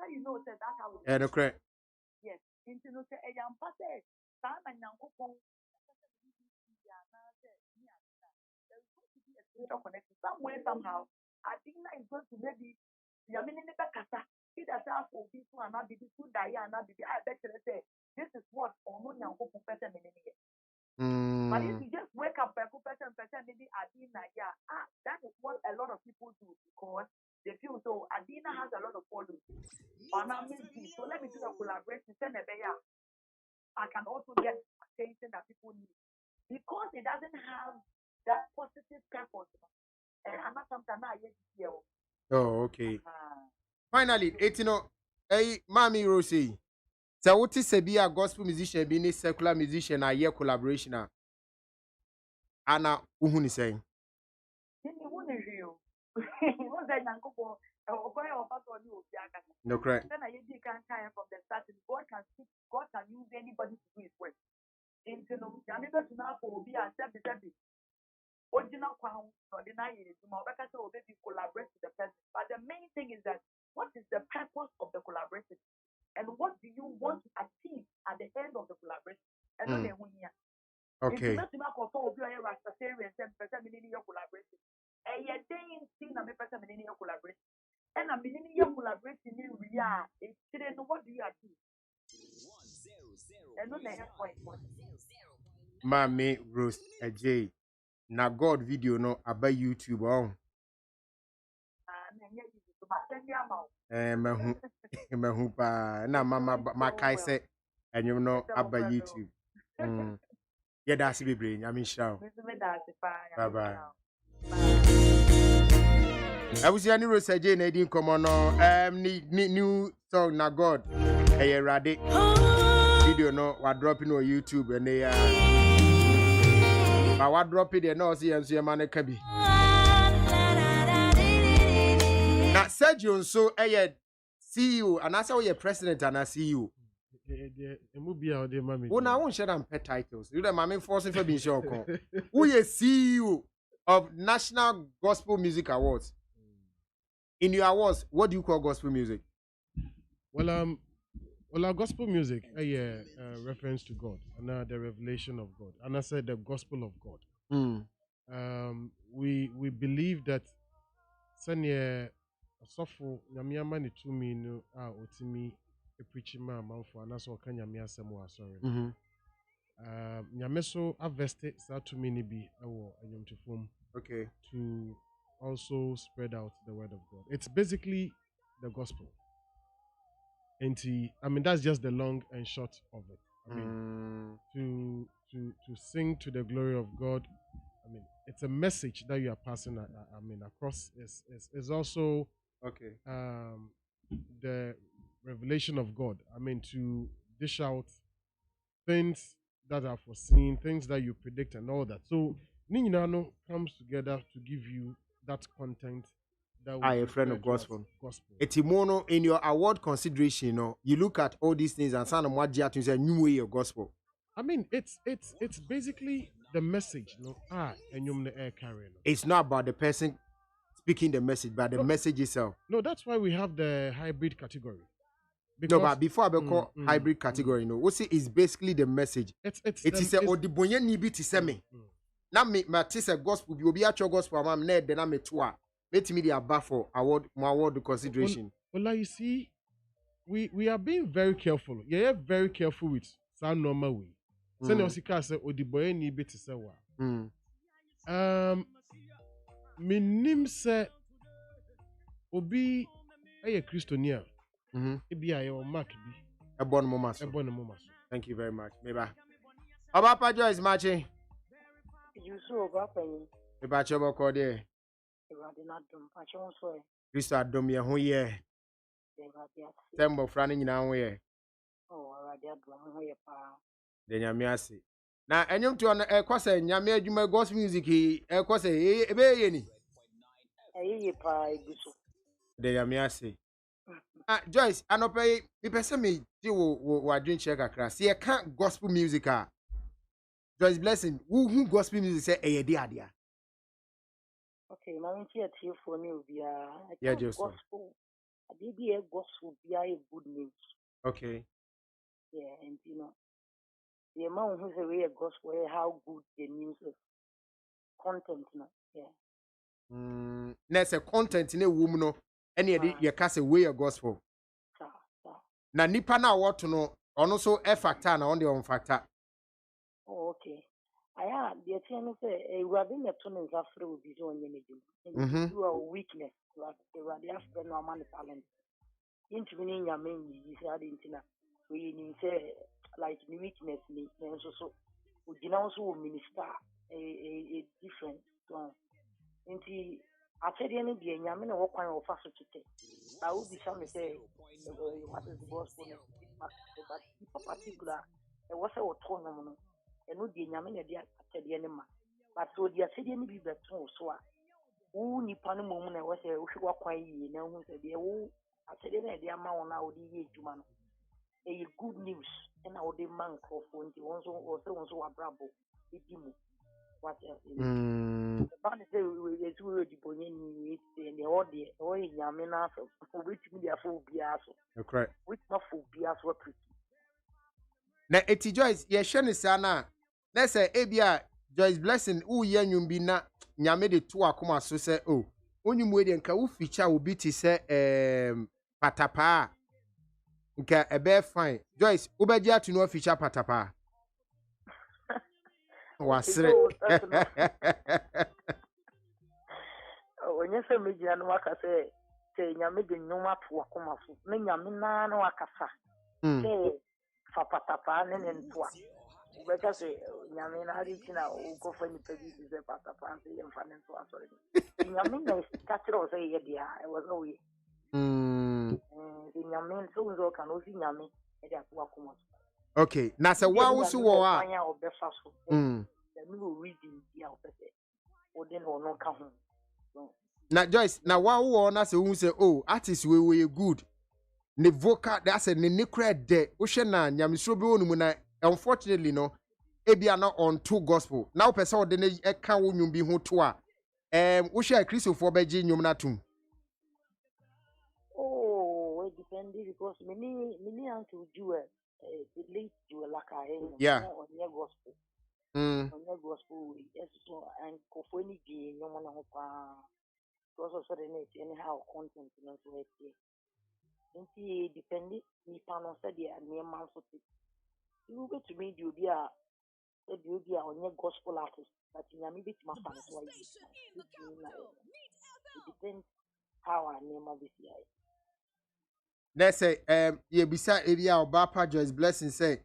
So you know that how it is. No correct. Yes. Into no say yampa say time and Nyankopon connection somewhere somehow. I think that is going to maybe either self or people and not be two die and not be I bet you say this is what or no Nyankopon person in here. But if you just wake up person maybe Adina that is what a lot of people do because they feel so Adina has a lot of followers. So let me do a collaboration send a I can also get attention that people need because it doesn't have that positive purpose. I'm not something I here. Oh, okay. Finally, Mami Rosie. So what is a gospel musician being a secular musician a year collaboration? Anna Uhuni saying. No correct. Then I can't tire from the start. God can speak, God can use anybody to do his work. Into no, I'm able to now be a original crown or deny it to my baby collaborate with the person. But the main thing is that what is the purpose of the collaboration? And what do you want to achieve at the end of the collaboration? And not the here. Okay. If you not to make a phone, you are a Rastafarian, 10% in your collaboration. And yet, they ain't seen a person in your collaboration. And a millennium collaboration in Ria. It's what do you achieve? And not the point. Mami Rose AJ. Na God video no about YouTube on. Mehu pa na mama makai say enyum no about YouTube. Yeah, that's be brain. I mean, show. Bye bye. I was any Rose AJ na din come on new song na God. Hey Rade. Video no wa dropping on YouTube and they but what drop it there no see and see man can be. Now Sergio so CEO and I say we president and I CEO. Oh now won't share them pet titles. You the mammy forcing for being sure. Who is CEO of National Gospel Music Awards? In your awards, what do you call gospel music? Well, our gospel music, reference to God, and the revelation of God, and I said the gospel of God. We believe that Sanya Sofo Yamiama ni tumi no otimi preaching ma manfo anaso ka nyame asem wa sorry. Nyame so aveste sa tumi ni bi ewo anyomtofom. Okay. To also spread out the word of God. It's basically the gospel. And I mean that's just the long and short of it. I mean to sing to the glory of God. I mean it's a message that you are passing across is also okay. The revelation of God. I mean to dish out things that are foreseen, things that you predict, and all that. So, Ninano comes together to give you that content that will A friend of refer to as gospel. gospel. Etimono, in your award consideration, you look at all these things and some of what say new way of gospel. I mean, it's basically the message, and you're the air carrier. It's not about the person speaking the message, but the No. message itself. No, that's why we have the hybrid category. No, but before I call hybrid category, what's it is basically the message. It is a odibonye nibi to say me. Na me tis a gospel bi obi actual gospel am na de na me to a let me the aba for award consideration. Well, you see, we are being very careful. Yeah, very careful with some normal way. Send us say odiboye nibi to say wa. Minim se obi eye Christonia. Ebi aye o mark bi. Ebon mama so. Thank you very much. Meba. Obapa Joyce matching. You saw Obapa. Meba chobo ko de. Christo adom ye ho ye. Tembo fra ni nyina ho ye. Oh, already adom ho ye pa. De nyame ase. Na enyum to no kwase nyame adwuma gospel music kwase ebe ye ni. Ye pa ebiso. De nyame ase. Joyce, anope me pese me di wo adwin check akra. Se ye kan gospel music Joyce Blessing, who gospel music say e ye de adia. Okay, my auntie for me will be gospel. I did be a gospel be a good news. Okay. Yeah, and the amount who's a real gospel, how good the news is. Content now. Yeah. There's a content in a woman no any you can say way a gospel. Na nipa na what to know ono so e factor na on the on factor. Oh, okay. Aya the thing say we have been to in Africa will be so on you are weakness like the African normal talent. Into meaning your main you say adintina we need say like the weakness me so we also minister a different so into I said any day nyame na wo kwan wo fa so tete I will be some say what is the gospel but in particular it was a autonomy no and no dey nyame na dey atede ne ma but so dey atede ne bi beton so a wo nipa no mom na wo say wo hwe kwan yi na hu say dey wo atede na dey ama won na wo dey yi adwuma no e good news and wo dey man crofo nti won so abrabo edimu what else but say we the bonye ni and the order or nyame na so which me dey for bia so correct which ma for bia so pretty na eti Joyce ye hwe ne sa na say ebia Joyce Blessing wo ye nwum bi na nyame de to akoma so say oh onwum we de nka wo feature obi ti say patapa nka ebe fine Joyce wo beji atu no feature patapa wasre onye se meji anu aka say nyame de nyuma to akoma so na nyame na na akasa say fa patapa ne ntoa ubeka say nyame na ari tina uko fa ni pedi say patapa say yemfa ne ntoa sorry nyame na katro say ye dia e was no we nyame so zo kan o si nyame e dia to akoma so okay na say wa wo so wo a me go reading dia o pese o de no ka ho na Joyce na wa wo na say hu say oh artist we good ne vocal that's a ne kra de wo hwe na nyamesuro bi wonu mu na unfortunately no ebia na on to gospel na wo pese wo de ne ka wo nwum bi ho to a wo hwe Christopher beji nwum na tum oh it depends because many uncle do the late do like on your gospel on your gospel yes so and kofoni di nwum na ho pa because of the anyhow content no so it nti depending ni pano said ya neman so ti you go to me do be a on gospel artist but nyame bit ma fan so it depends how I neman be here let's say ye bisa area Obapa Joyce Blessing say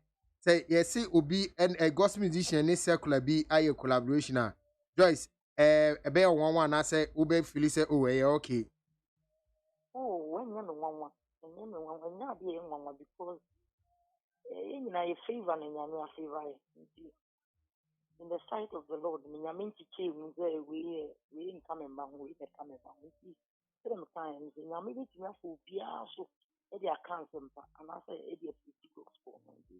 yes obi and a gospel musician ni circular be aye collaboration Joyce ebe one na say ube feel say oh okay oh when you know one because You know, favor and you favor. In the sight of the Lord, I mean, to came we ain't coming back, we ain't coming back. Sometimes, you know, maybe to have to be also. They are cancer, and I say it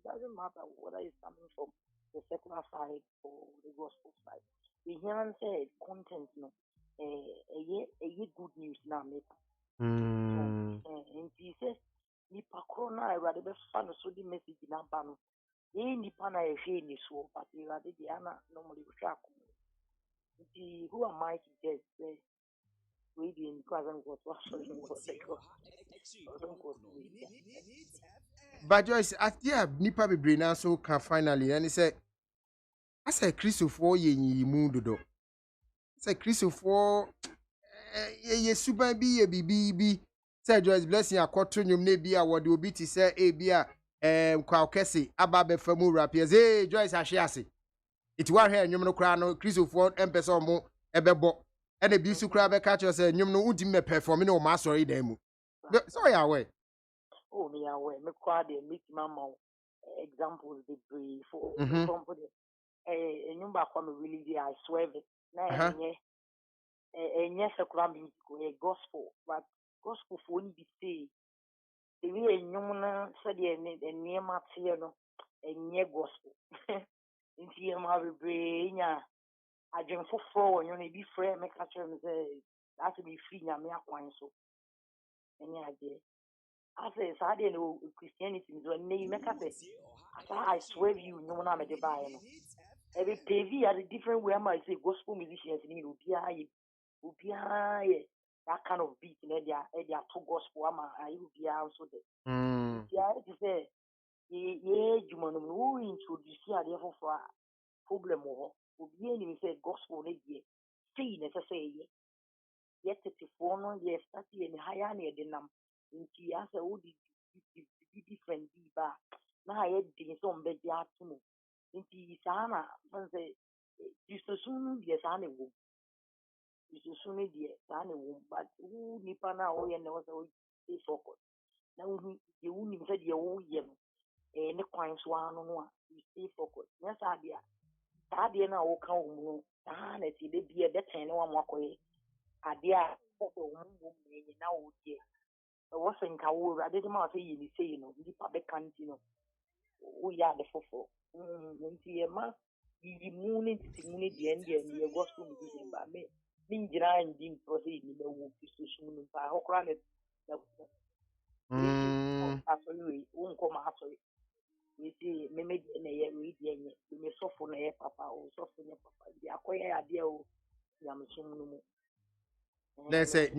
doesn't matter whether it's coming from the secular side or the gospel side. We hear and say content, no, a good news now, make. And he says, Nipa Corona, I rather be fun so the message in Abano. Nipa na a shame is so, but you rather the Anna normally track. Who am I to judge? Reading because I'm going to But Joyce, at the Nipa be brain so can finally, and he said, I said, Christopher, ye mood. Say Christopher, ye super be a BB. Say Joyce blessing a quatrinium, maybe a what do be to say a beer, Qualkesi, Ababe Famu rapiers, Joyce Ashiasi. It was here, Numo Crano, Christopher, Empress more, Ebebo, and a bisu crab catcher said, You know, ultimate performing no master demo. Sorry, away. Oh, me away, me quad a meet mamma examples the brief for company. A number come really, I swear it. Now, yes, a cramming a gospel, but gospel for only be say. The way a Numana said, a near Matiano, a near gospel. In here, my brain, I drink for 4, and you be free, make a term say, that to be free, and me up one so. Any idea? I say, I didn't know Christianity is when they make us say, I swear you, no one am at the buy. Every PV had a different way. I might say gospel musicians in Ubia, that kind of beat in Edia to gospel. I will be also there. Yeah, it is there. Yeah, you man who introduce here therefore for problem or Ubia say gospel, say necessary. Yet, it's for no, yes, that's the higher near the number. Nti asa wo di different bi ba na ha di so mbe di atumo nti sana fanse disosun die sana wo disosun die sana wo but who nipa na wo ye na wo say focus na wo ye wo ni mfa die wo ye no ne kwan so anu no a you stay focus na sa dia na wo kan wo mu na ti de bi e de ten ne wa mo akoye ade a wo mu me na wo die wasn't cold. I didn't want to say, you know, the public can't, you know, we are the fofo. You moon into the end, and your gospel musician, but me, Ninja and Jim proceed in the wood to soon. I hope granted absolutely won't come after it. We see, me made in a year, we may soften a papa or soften your papa. The acquire idea of Yamasum. Let's say,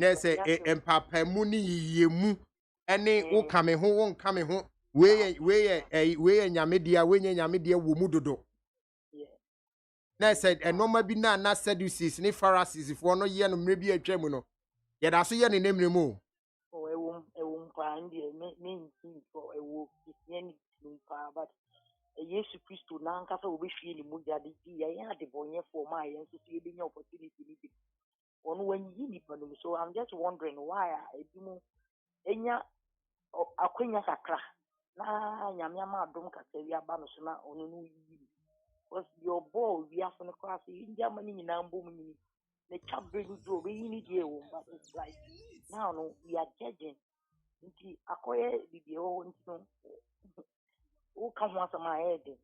and Papa Mooney ye mu, and they will come home, won't come home. Way and Yamidia, when Yamidia will mudo. Let's say, and no maybe not seduces, ni Pharisees, if one year, maybe a Gemuno. Yet I see any name remove. Oh, I won't find the main thing for a walk, but a yes to Christo Nanka will be feeling Mudia. I had the boy for my and to see the opportunity. On when you need so I'm just wondering why I do enya akwenya sakra na nyamyama adom kaseria ba no so na onu no yi was your ball we have on the class in Germany na mbom ni the chabbe do we need you but it's like now no we are judging nti akoye bibi o nti o ka ho asama head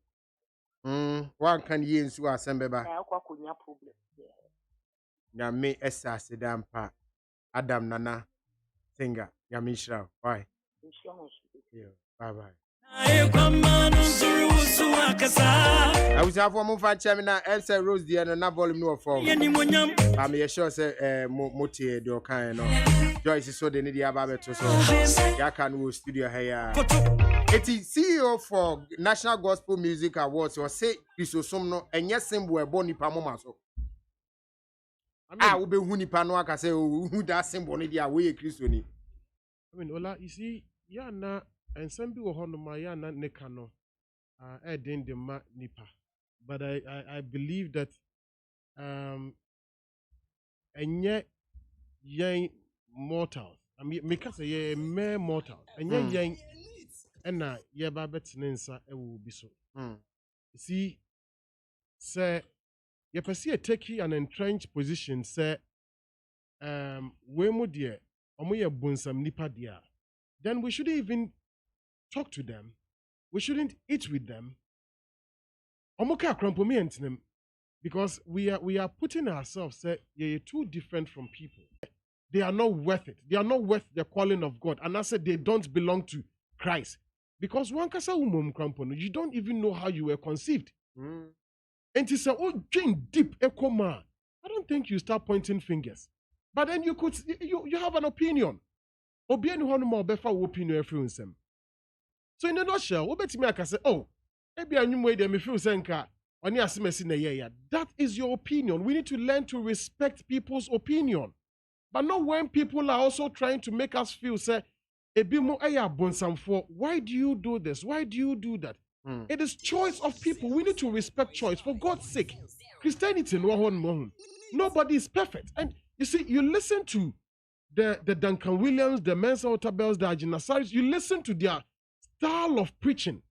One can ye nsu asembeba na akwa konya problem na me esase dampa Adam Nana singer Yamishra bye bye bye I was have one more chamina Elsa Rose the na volume no form I'm sure say moti do kan no Joyce so the need ababeto so ya can wo studio here it is CEO for National Gospel Music Awards or say Chrisosom no enye symbol e bo nipa moma so we be hu nipa no aka say who that symbol ni dia we Christo ni I mean Ola you see ya na ensem bi wo ho no ma ya na neka no edin de ma nipa but I believe that enye yen mortals I mean because ye mere mortals enye yen ɛna yɛba bɛtene nsa ɛwɔ obi so. See, sɛ yɛpɛ sɛ yɛtaki an entrenched position sɛ wei mu deɛ ɔmo yɛ bonsam nipa deɛ a, then we shouldn't even talk to them. We shouldn't eat with them. Ɔmo ka krampomi ɛntenem, because we are putting ourselves say you're too different from people. They are not worth it. They are not worth the calling of God. And I said they don't belong to Christ. Because one kasa umom krampono, you don't even know how you were conceived. And he said, oh, drink deep echo man. I don't think you start pointing fingers. But then you have an opinion. Obi any one more befa opinion everyone. So in a nutshell, obeti me aka say, oh, maybe I knew where me feel senka. That is your opinion. We need to learn to respect people's opinion. But not when people are also trying to make us feel, say, why do you do this? Why do you do that? It is choice of people. We need to respect choice. For God's sake, Christianity, nobody is perfect. And you see, you listen to the Duncan Williams, the Mensa Otabels, the Ajinasaris, you listen to their style of preaching.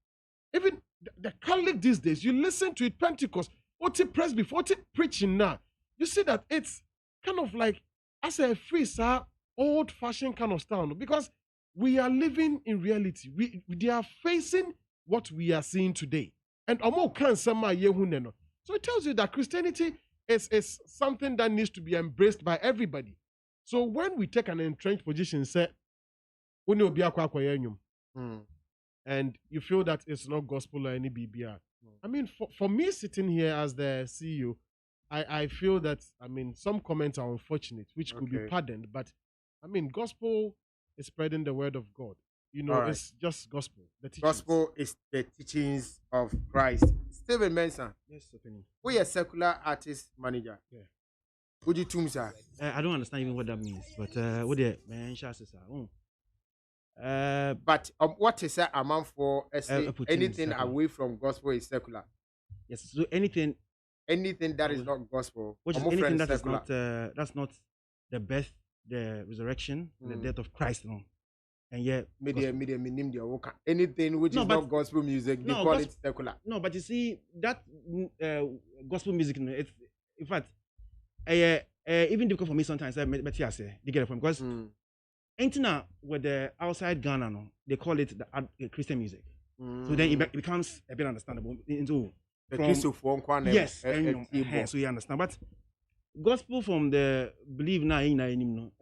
Even the Catholic these days, you listen to it, Pentecost, Oti Presby, Oti preaching now. You see that it's kind of like, as a free, sir, old-fashioned kind of style. Because we are living in reality. They are facing what we are seeing today. And so it tells you that Christianity is something that needs to be embraced by everybody. So when we take an entrenched position, say, and you feel that it's not gospel or any BBR. I mean, for me sitting here as the CEO, I feel that, I mean, some comments are unfortunate, which could be pardoned, but I mean, gospel is spreading the word of God. You know, it's just gospel. The gospel is the teachings of Christ. Stephen Mensah. Yes, Stephanie. We are secular artist manager. Yeah. Would you tell sir? I don't understand even what that means, but what the man sir? But what is a man for anything away from gospel is secular? Yes, so anything that is not gospel, which is anything that is not that's not the birth, the resurrection, the death of Christ, no. And yet, anything which is not gospel music, they call it secular. No, but you see that gospel music, it's in fact, even difficult for me sometimes. You get it from because. Anything with the outside Ghana, no, they call it the Christian music. So then it becomes a bit understandable. Into yes, so you understand. But gospel from the believe now in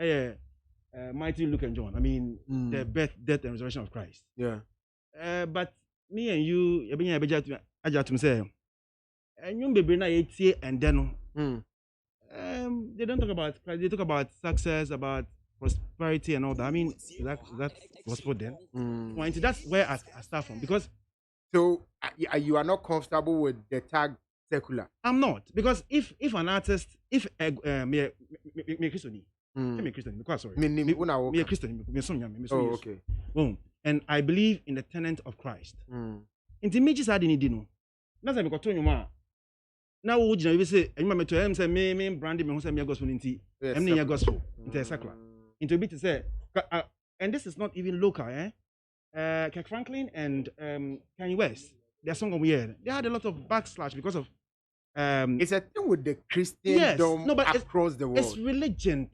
Mighty Luke and John. I mean, the birth, death, and resurrection of Christ. Yeah. But me and you, I just say, and you baby na and then they don't talk about Christ. They talk about success, about prosperity and all that. I mean, that's gospel then. Well, that's where I start from because. So you are not comfortable with the tag secular? I'm not, because if an artist, if me Christian, me Christian, because sorry, me Christian, me oh, okay. And I believe in the tenet of Christ. In the images I didn't know. That's why I told you ma. Now would you say, and you to him say me brandy me who say me gospel inti, me gospel into secular. Into bit to say, and this is not even local, Kirk Franklin and Kanye West, their song over here, they had a lot of backslash because of it's a thing with the Christendom across the world. It's religion.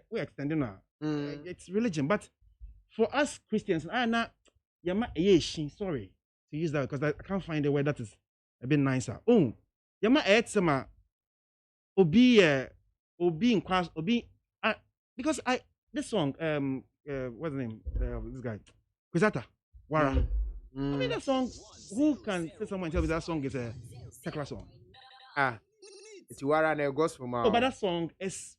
We're extending now. It's religion, but for us Christians, sorry to use that because I can't find a word that is a bit nicer. Because this song, what's the name? This guy, Kuzata, Wara. I mean that song. Who can say someone tell me that song is a secular song? It's Wara and a gospel man. Oh, but that song is.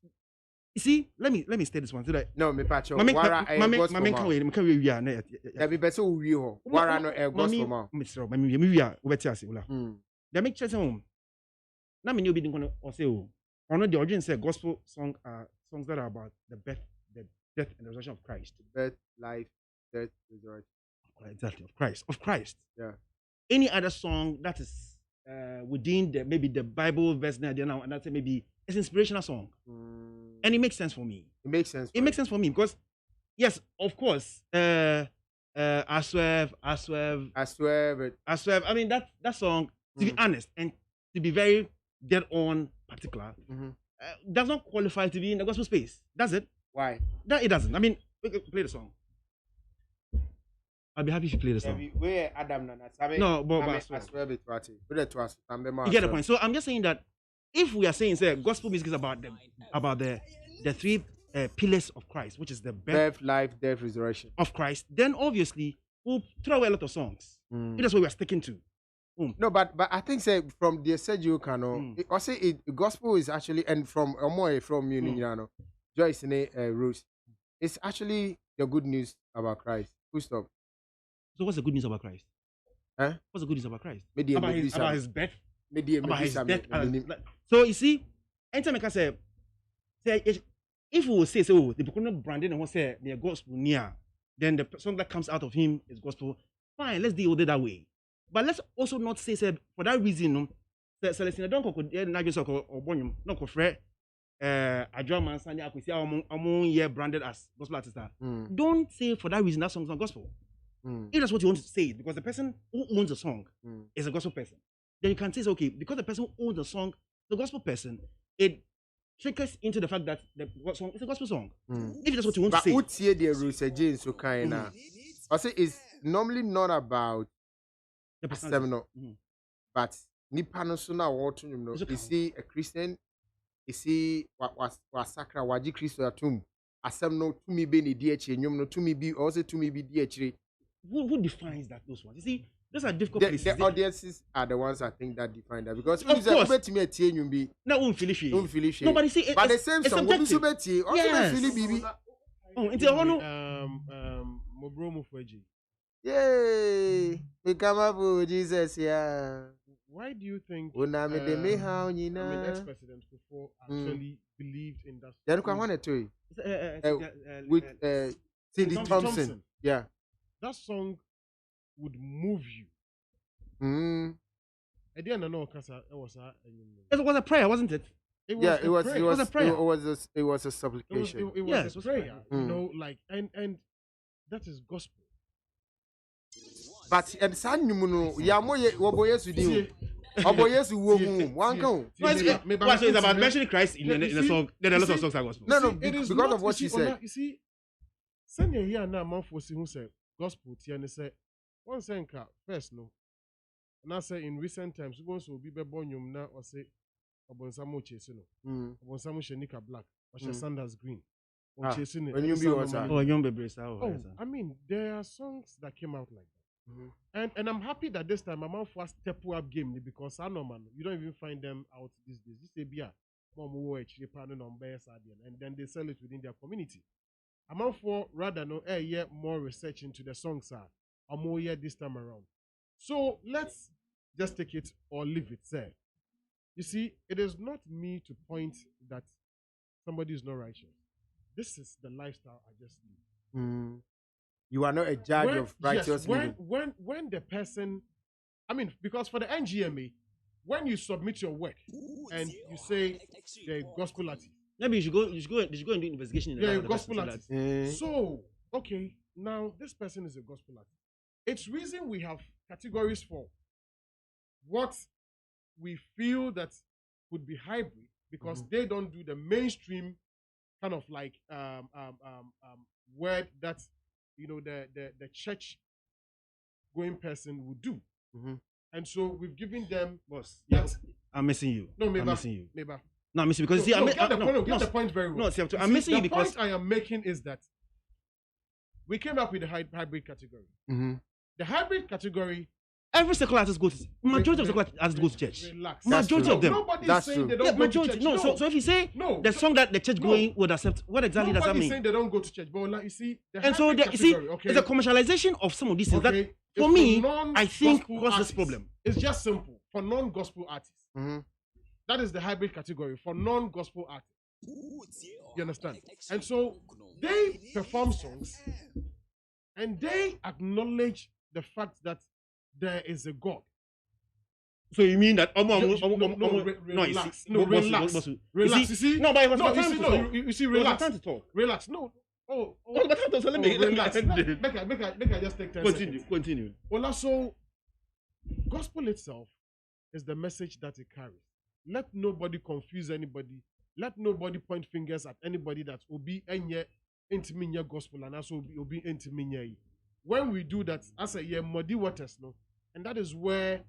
You see, let me state this one so that. No, me patch. Wara and a gospel man. Wara and a gospel man. They make choice home. Now me new be going to say oh. Or not the origin say gospel song are songs that are about the birth, the death and the resurrection of Christ. Birth, life, death, resurrection. Exactly, of Christ. Yeah. Any other song that is within maybe the Bible verse now and that's maybe it's an inspirational song. And it makes sense for me. It makes sense. It makes sense for me because yes, of course, I swear. I swear it. I mean that song, to be honest and to be very dead on particular, does not qualify to be in the gospel space. Does it? Why? That it doesn't. I mean, play the song. I'll be happy if you play the song. Where Adam Nana? No, but I swear it. You get the point. So I'm just saying that if we are saying say gospel music is about the three pillars of Christ, which is the birth, life, death, resurrection of Christ, then obviously we'll throw away a lot of songs. That's what we are sticking to. No, but I think say from the Sergio Cano, I say it gospel is actually and from Omoe from you Joyce in Rose, it's actually the good news about Christ. Full stop. So what's the good news about Christ? Huh? What's the good news about Christ? About his birth. About his death. So you see, anytime I can say if we will say so, the Bukono branded and we say the gospel near, then the song that comes out of him is gospel. Fine, let's deal with it that way. But let's also not say for that reason, Celestina don't go or Bonium, not go fret. A drum man Sunday among year branded as gospel artist. Don't say for that reason that song's not gospel. If that's what you want to say, because the person who owns the song is a gospel person, then you can say, okay, because the person who owns the song, the gospel person, it triggers into the fact that the song is a gospel song. If that's what you want to say. But who the rules again so kind of? I say it's normally not about the person, but Nipano suna water, you know. Is he a Christian? Is he what sacra waji Christo atum? Asem no to me be ni DH, no to me be also to me be DH. Who defines that those ones? You see, those are difficult places. The audiences are the ones I think that define that because of course, to me a tea you be no finish. Nobody see, but the same song will be so better. Also, Philly BB. Oh, into hono. Mobromo Fuji. Yay! We come up with Jesus, yeah. Why do you think? Ex-president before actually believed in that. Then I want to tell you. With Cindy Thompson. Yeah. That song would move you. I didn't know because it was a prayer, wasn't it? It was a prayer. It was a supplication. It was a prayer. You know, like and that is gospel. But and san nyumuno yamoye woboyesu di oboyesu wo mu wanka. So it's about mentioning Christ in the song. There are a lot of songs are gospel. No, because of what she said. You see, send you here now, man, for who say gospel. Tiani say one senka first no. And I say in recent times, we want to be born yum na or say Obonsamo Chesino, Obonsamo Shenika Black, or Sanders Green, or Chesino. I mean, there are songs that came out like that. And I'm happy that this time I'm out for a step up game because I know, man, you don't even find them out these days. This is beer, and then they sell it within their community. I'm out for rather more research into the songs or more this time around. So let's just take it or leave it there. You see, it is not me to point that somebody is not righteous. This is the lifestyle I just live. You are not a judge of righteous living. When the person, I mean, because for the NGMA, when you submit your work and you say the gospel artist, maybe you should go and do an investigation. Gospel artist. So, okay, now this person is a gospel artist. It's reason we have categories for what we feel that could be hybrid because they don't do the mainstream kind of like word that the church going person would do. And so we've given them I'm missing you. No, maybe. I'm missing you. Maybe. No, I'm missing because get the point very well. No, I'm missing you because the point I am making is that we came up with the hybrid category. The hybrid category. Every secular artist majority of secular artists go to church. Relax. Majority of them. Nobody's saying they don't go to church. No, so if you say the song that the church going would accept, what exactly does that mean? Nobody's saying they don't go to church, but like you see, and so it's a commercialization of some of these things. That for me, I think causes this problem. It's just simple for non-gospel artists. That is the hybrid category for non-gospel artists. You understand? And so they perform songs and they acknowledge the fact that there is a God. So you mean that relax. You see, no, but it was my time to talk. You see, relax. Relax. No, but let me relax. end it. Make I just take 10 seconds. Continue. Well, also, gospel itself is the message that it carries. Let nobody confuse anybody. Let nobody point fingers at anybody that will be enye intimate gospel and also will be intimate. When we do that, as a year muddy waters, no, and that is where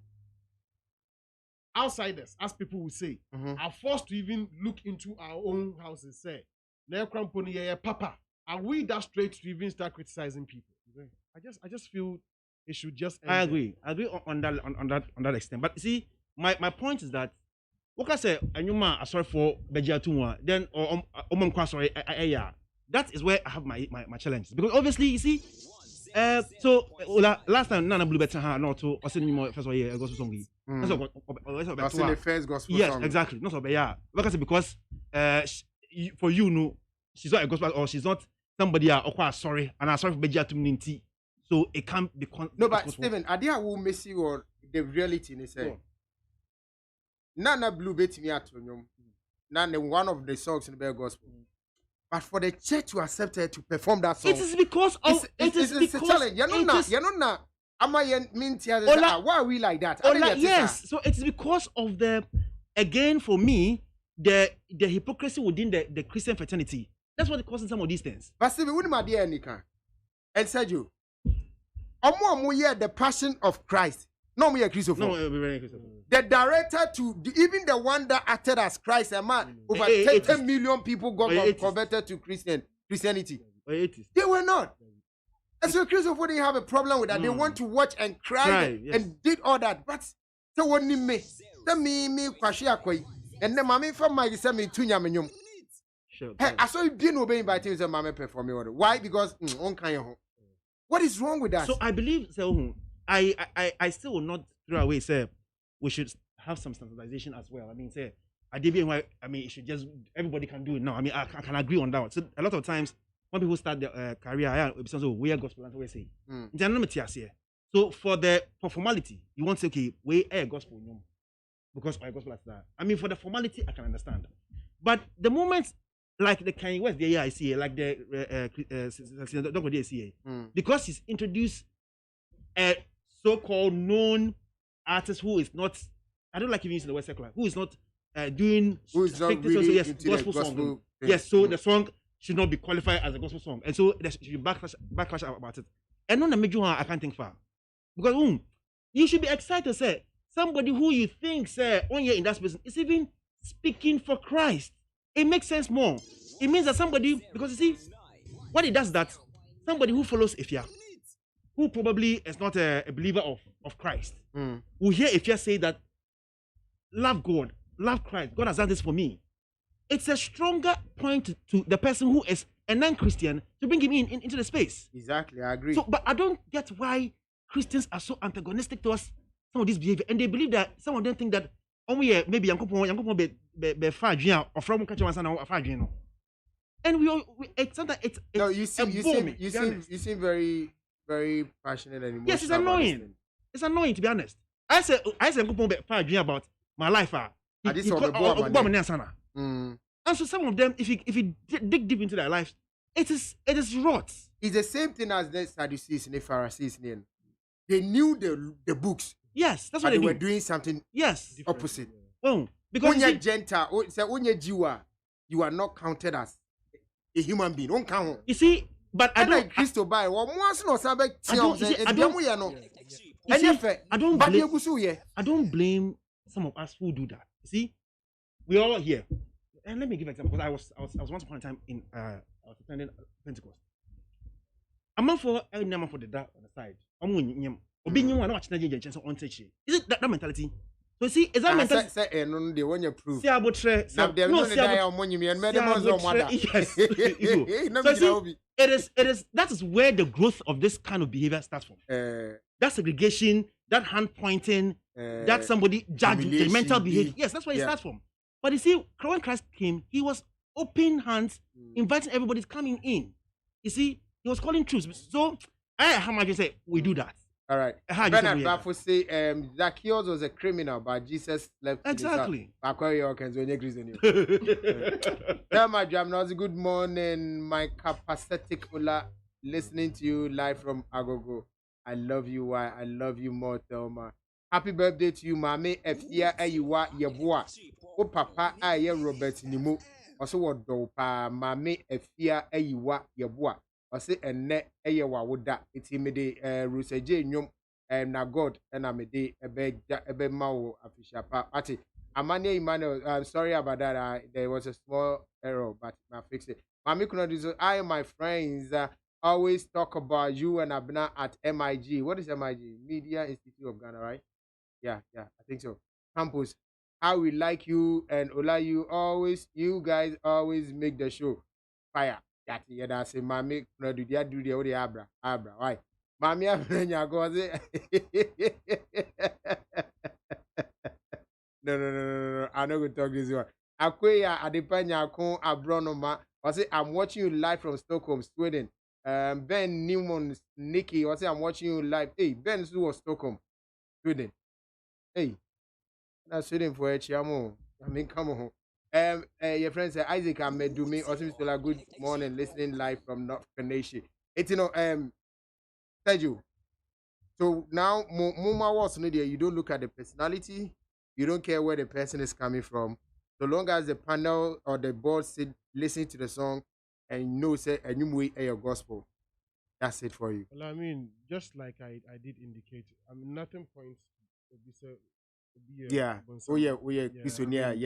outsiders, as people will say, are forced to even look into our own houses. Say, Papa, are we that straight to even start criticizing people? I just feel it should just end. I agree on that extent. But see, my point is that what I say, and you man, sorry for Bejatunwa, then sorry, that is where I have my challenge. Because obviously, you see, so last time Nana Blue better not to or send me more first year gospel song. That's the first gospel yes, song. Yes, exactly. Not so yeah. Like I said, because for you, no, she's not a gospel or she's not somebody or quite sorry, and I'm sorry for Bejatunwa. So it can't be no, but Stephen, I didn't will miss you or the reality in say. Nana Blue bet me at Nana one of the songs in the gospel. But for the church to accept her to perform that song, it is because of it's a challenge. You're not. Why are we like that? Yes, so it's because of the again for me the hypocrisy within the Christian fraternity. That's what causes some of these things. But Stephen, when my dear Nika and said you, the passion of Christ. No, me a Christopher. No, Christopher. The director even the one that acted as Christ, a man, over 10 million people got converted to Christianity. They were not. And so Christopher didn't have a problem with that. They want to watch and cry yes. and did all that. But so what me me kwashi akoi. And then mommy from my say me tunya menyum. Hey, I saw you being obeying by things that mommy performing. Why? Because what is wrong with that? So I believe so. I still will not throw away say we should have some standardization as well. I mean, say it should just everybody can do it now. I mean, I can agree on that. So a lot of times when people start their career, we are gospel and we say. So for formality, you want to say okay, we are gospel because I gospel like that. I mean, for the formality, I can understand. But the moment like the Kanye West, the AICA, like the because he's introduced a so-called known artist who is not, I don't like even using the word secular, who is not doing really gospel song. Yes, so the song should not be qualified as a gospel song. And so there should be backlash about it. And on the major one, I can't think far. Because you should be excited, say, somebody who you think, say, on your in that space is even speaking for Christ. It makes sense more. It means that somebody, because you see, what it does that, somebody who follows Ifya, who probably is not a believer of Christ, will hear Ifya say that, love God, love Christ, God has done this for me. It's a stronger point to the person who is a non-Christian to bring him into the space. Exactly, I agree. So, but I don't get why Christians are so antagonistic to us, some of this behavior, and they believe that some of them think that maybe be far or from and it's sometimes it's no, you seem very, very passionate and emotional. Yes, it's annoying. It's annoying to be honest. I say far about my life. And so some of them, if you dig deep into their lives, it is rot. It's the same thing as the Sadducees and the Pharisees. They knew the books. Yes, that's what they were doing something opposite. Well, because when you're Gentile, when you're Jew, you are not counted as a human being. Don't count. You see, but I don't. Christo by I don't blame some of us who do that. You see, we all here, and let me give an example. Because I was once upon a time I was attending Pentecost. I'm not for the dark on the side. Is it that mentality? So see, is that mentality? Say no, they want you proof. See about yes. So see, it is that is where the growth of this kind of behavior starts from. That segregation, that hand pointing, that somebody judge mental behavior. Yes, that's where it starts from. But you see, when Christ came, he was open hands, inviting everybody coming in. You see, he was calling truth. So I how much you say we do that. All right. Bernard Bafo say Zacchaeus was a criminal, but Jesus left. Exactly. Thelma Jamnos, good morning, my capacitic Ola, listening to you live from Agogo. I love you. Why? I love you more, Thelma. Happy birthday to you, Mame. Efia Eyiwa Yeboa. O Papa Aye Robert Nimu. Also what do pa Mame Efia Eyiwa Yeboa. Ɔse ɛnɛ ɛyɛ wawoda eti mede rusaje nnwom na god ɛna mede ɛbɛ ma wo afisha pa ati amane Emmanuel. I'm sorry about that. There was a small error, but I fix it. Mami Kunadizo, I and my friends always talk about you and Abna at MIG. What is MIG? Media Institute of Ghana, right? Yeah, I think so. Campus. How we like you and Ola, you guys always make the show fire. Yeah, that's it. Mami, no, do the abra. Why? Mami, No. I'm not gonna talk this one. Akwea Adepanya Kon Abronoma. I say I'm watching you live from Stockholm, Sweden. Ben Newman Nikki. I say I'm watching you live. Hey, Ben who was Stockholm, Sweden. Hey, that's Sweden for Chiamo. I mean, come on. Your friend said Isaac Amedumi, also Mr. Good morning, listening live from North Canada. It's Sergio. So now Muma was no there. You don't look at the personality, you don't care where the person is coming from. So long as the panel or the board listen to the song and know say a new way your gospel. That's it for you. Well, I mean, just like I did indicate, I mean nothing points to be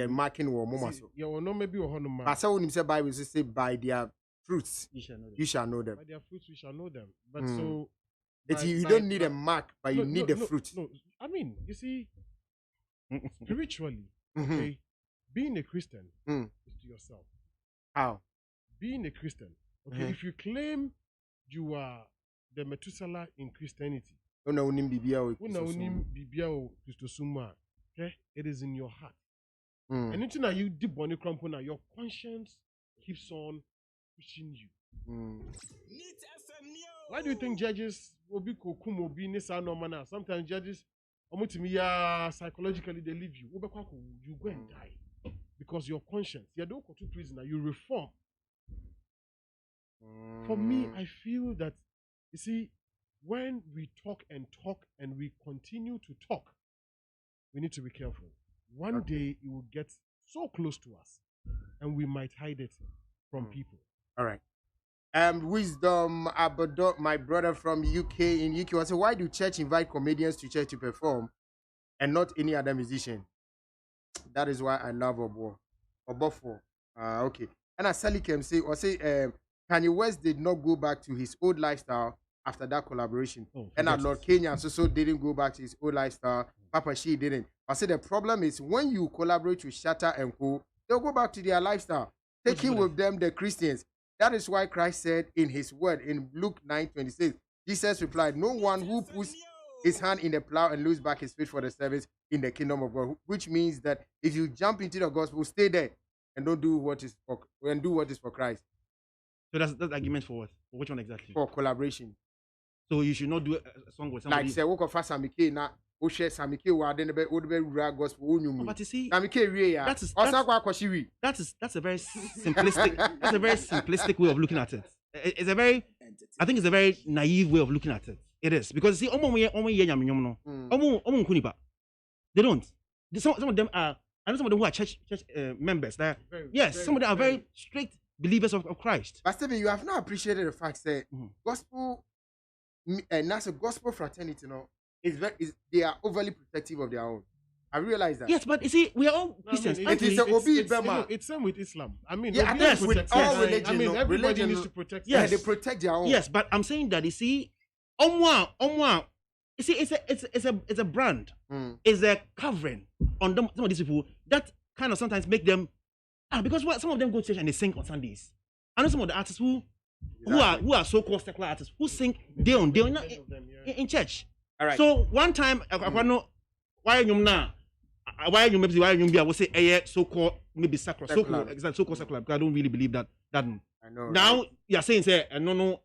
marking or mama so. Yeah, well, no, maybe or no. But so when say Bible say by their fruits you shall know them. By their fruits we shall know them. But so you don't need a mark, but you need the fruit. No, I mean, you see, spiritually, okay, being a Christian is to yourself. How? Being a Christian, okay, if you claim you are the Methuselah in Christianity, okay, it is in your heart. Anything that you deep on the your conscience keeps on pushing you. Why do you think judges will be kokum will be nisa no manner? Sometimes judges psychologically they leave you. You go and die. Because your conscience, you don't go to prison, you reform. For me, I feel that you see, when we talk and we continue to talk, we need to be careful. One day it will get so close to us and we might hide it from people. All right. Wisdom Abadot, my brother from UK in UK, I said, why do church invite comedians to church to perform and not any other musician? That is why I love Obofo. Okay. And as Sally can say, Kanye West did not go back to his old lifestyle after that collaboration. And Lord Kenya also didn't go back to his old lifestyle. Papa She didn't. I said the problem is when you collaborate with Shatta and Co, they'll go back to their lifestyle. Taking with them the Christians. That is why Christ said in his word in Luke 9:26, Jesus replied, no one who puts his hand in the plow and loses back his feet for the service in the kingdom of God. Which means that if you jump into the gospel, stay there and don't do what is for Christ. So that's argument for what? For which one exactly? For collaboration. So you should not do a song with somebody. Like say, "Woko fa Samike na o share Samike wa den be o be rura gospel onyumu." But you see, Samike wie ya. That's a very simplistic. That's a very simplistic way of looking at it. I think it's a very naive way of looking at it. It is because see, they don't. Some of them are. I know some of them who are church members. Some of them are very strict believers of Christ. But Stephen, you have not appreciated the fact that gospel. And that's a gospel fraternity, they are overly protective of their own. I realize that. Yes, but you see, we are all Christians. It's same with Islam. I mean, yes, with all religion. I mean, everybody needs to protect. Yes, they protect their own. Yes, but I'm saying that you see, you see, it's a brand. It's a covering on them. Some of these people that kind of sometimes make them because some of them go to church and they sing on Sundays. I know some of the artists who are so-called secular artists who sing day on day in church. All right. So one time, I know why you will say so-called maybe secular, so-called secular because I don't really believe that. I know. Now you're saying say no.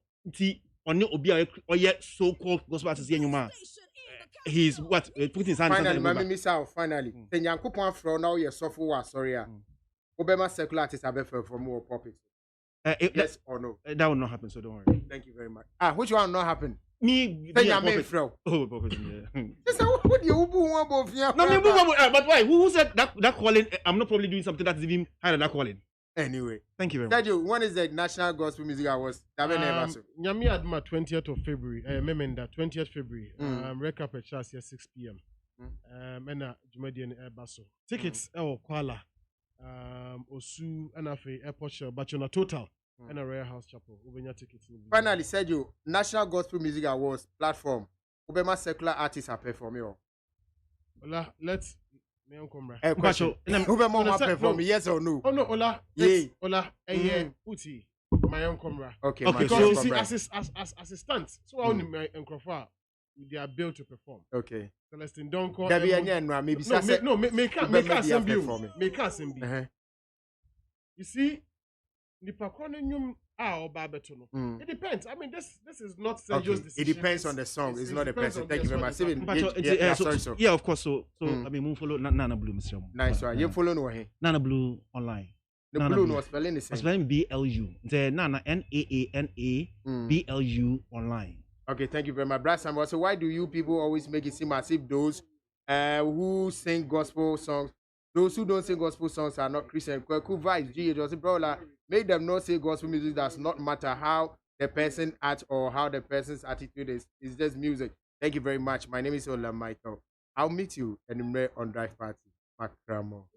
on obi or yet so-called gospel artist here he's what putting his hand finally mami miss out finally the Nyankopon afro now you suffer was sorry obema secular artist abe from more puppet yes or no that will not happen, so don't worry. Thank you very much. Which one will not happen? Me Fro. Oh, puppet, yeah. What you one both here? No, but why? Who said that calling? I'm not probably doing something that is even higher than that calling. Anyway, thank you very much. Sergio, when is the National Gospel Music Awards? Nyami Adma 20th of February. Memenda 20th February. Recap at Chas here 6 p.m. Mena Jumadian Basso. Tickets Kuala. Osu Anafe Airport Shell, but you're total and a Rare House Chapel. Ubenya tickets. Finally, Sergio, National Gospel Music Awards platform. Ubema secular artists are performing. Ola, let's me unkomra. Ubema perform yes or no? Oh no, Ola. Yeah. Ola, Uti, my unkomra. Okay, because you see, assistant. So I only my uncrofa. They are built to perform. Okay. Celestine don't call. Maybe can't send you see, the performing it depends. I mean, this is not Sergio's decision. It depends on the song. It's not the person. Thank you very much. Yeah, of course. So I mean, we follow Nana Blue, Mr. Nice one. You follow no way. Nana Blue online. The Blue no spelling the same. Spelling BLU. The Nana NAANABLU online. Okay, thank you very much, Brad Samuel. So why do you people always make it seem as if those who sing gospel songs, those who don't sing gospel songs are not Christian? Cool vibes, G, just bro, make them not say gospel music. Does not matter how the person acts or how the person's attitude is. It's just music. Thank you very much. My name is Ola Michael. I'll meet you anywhere on Drive Party. Makramo.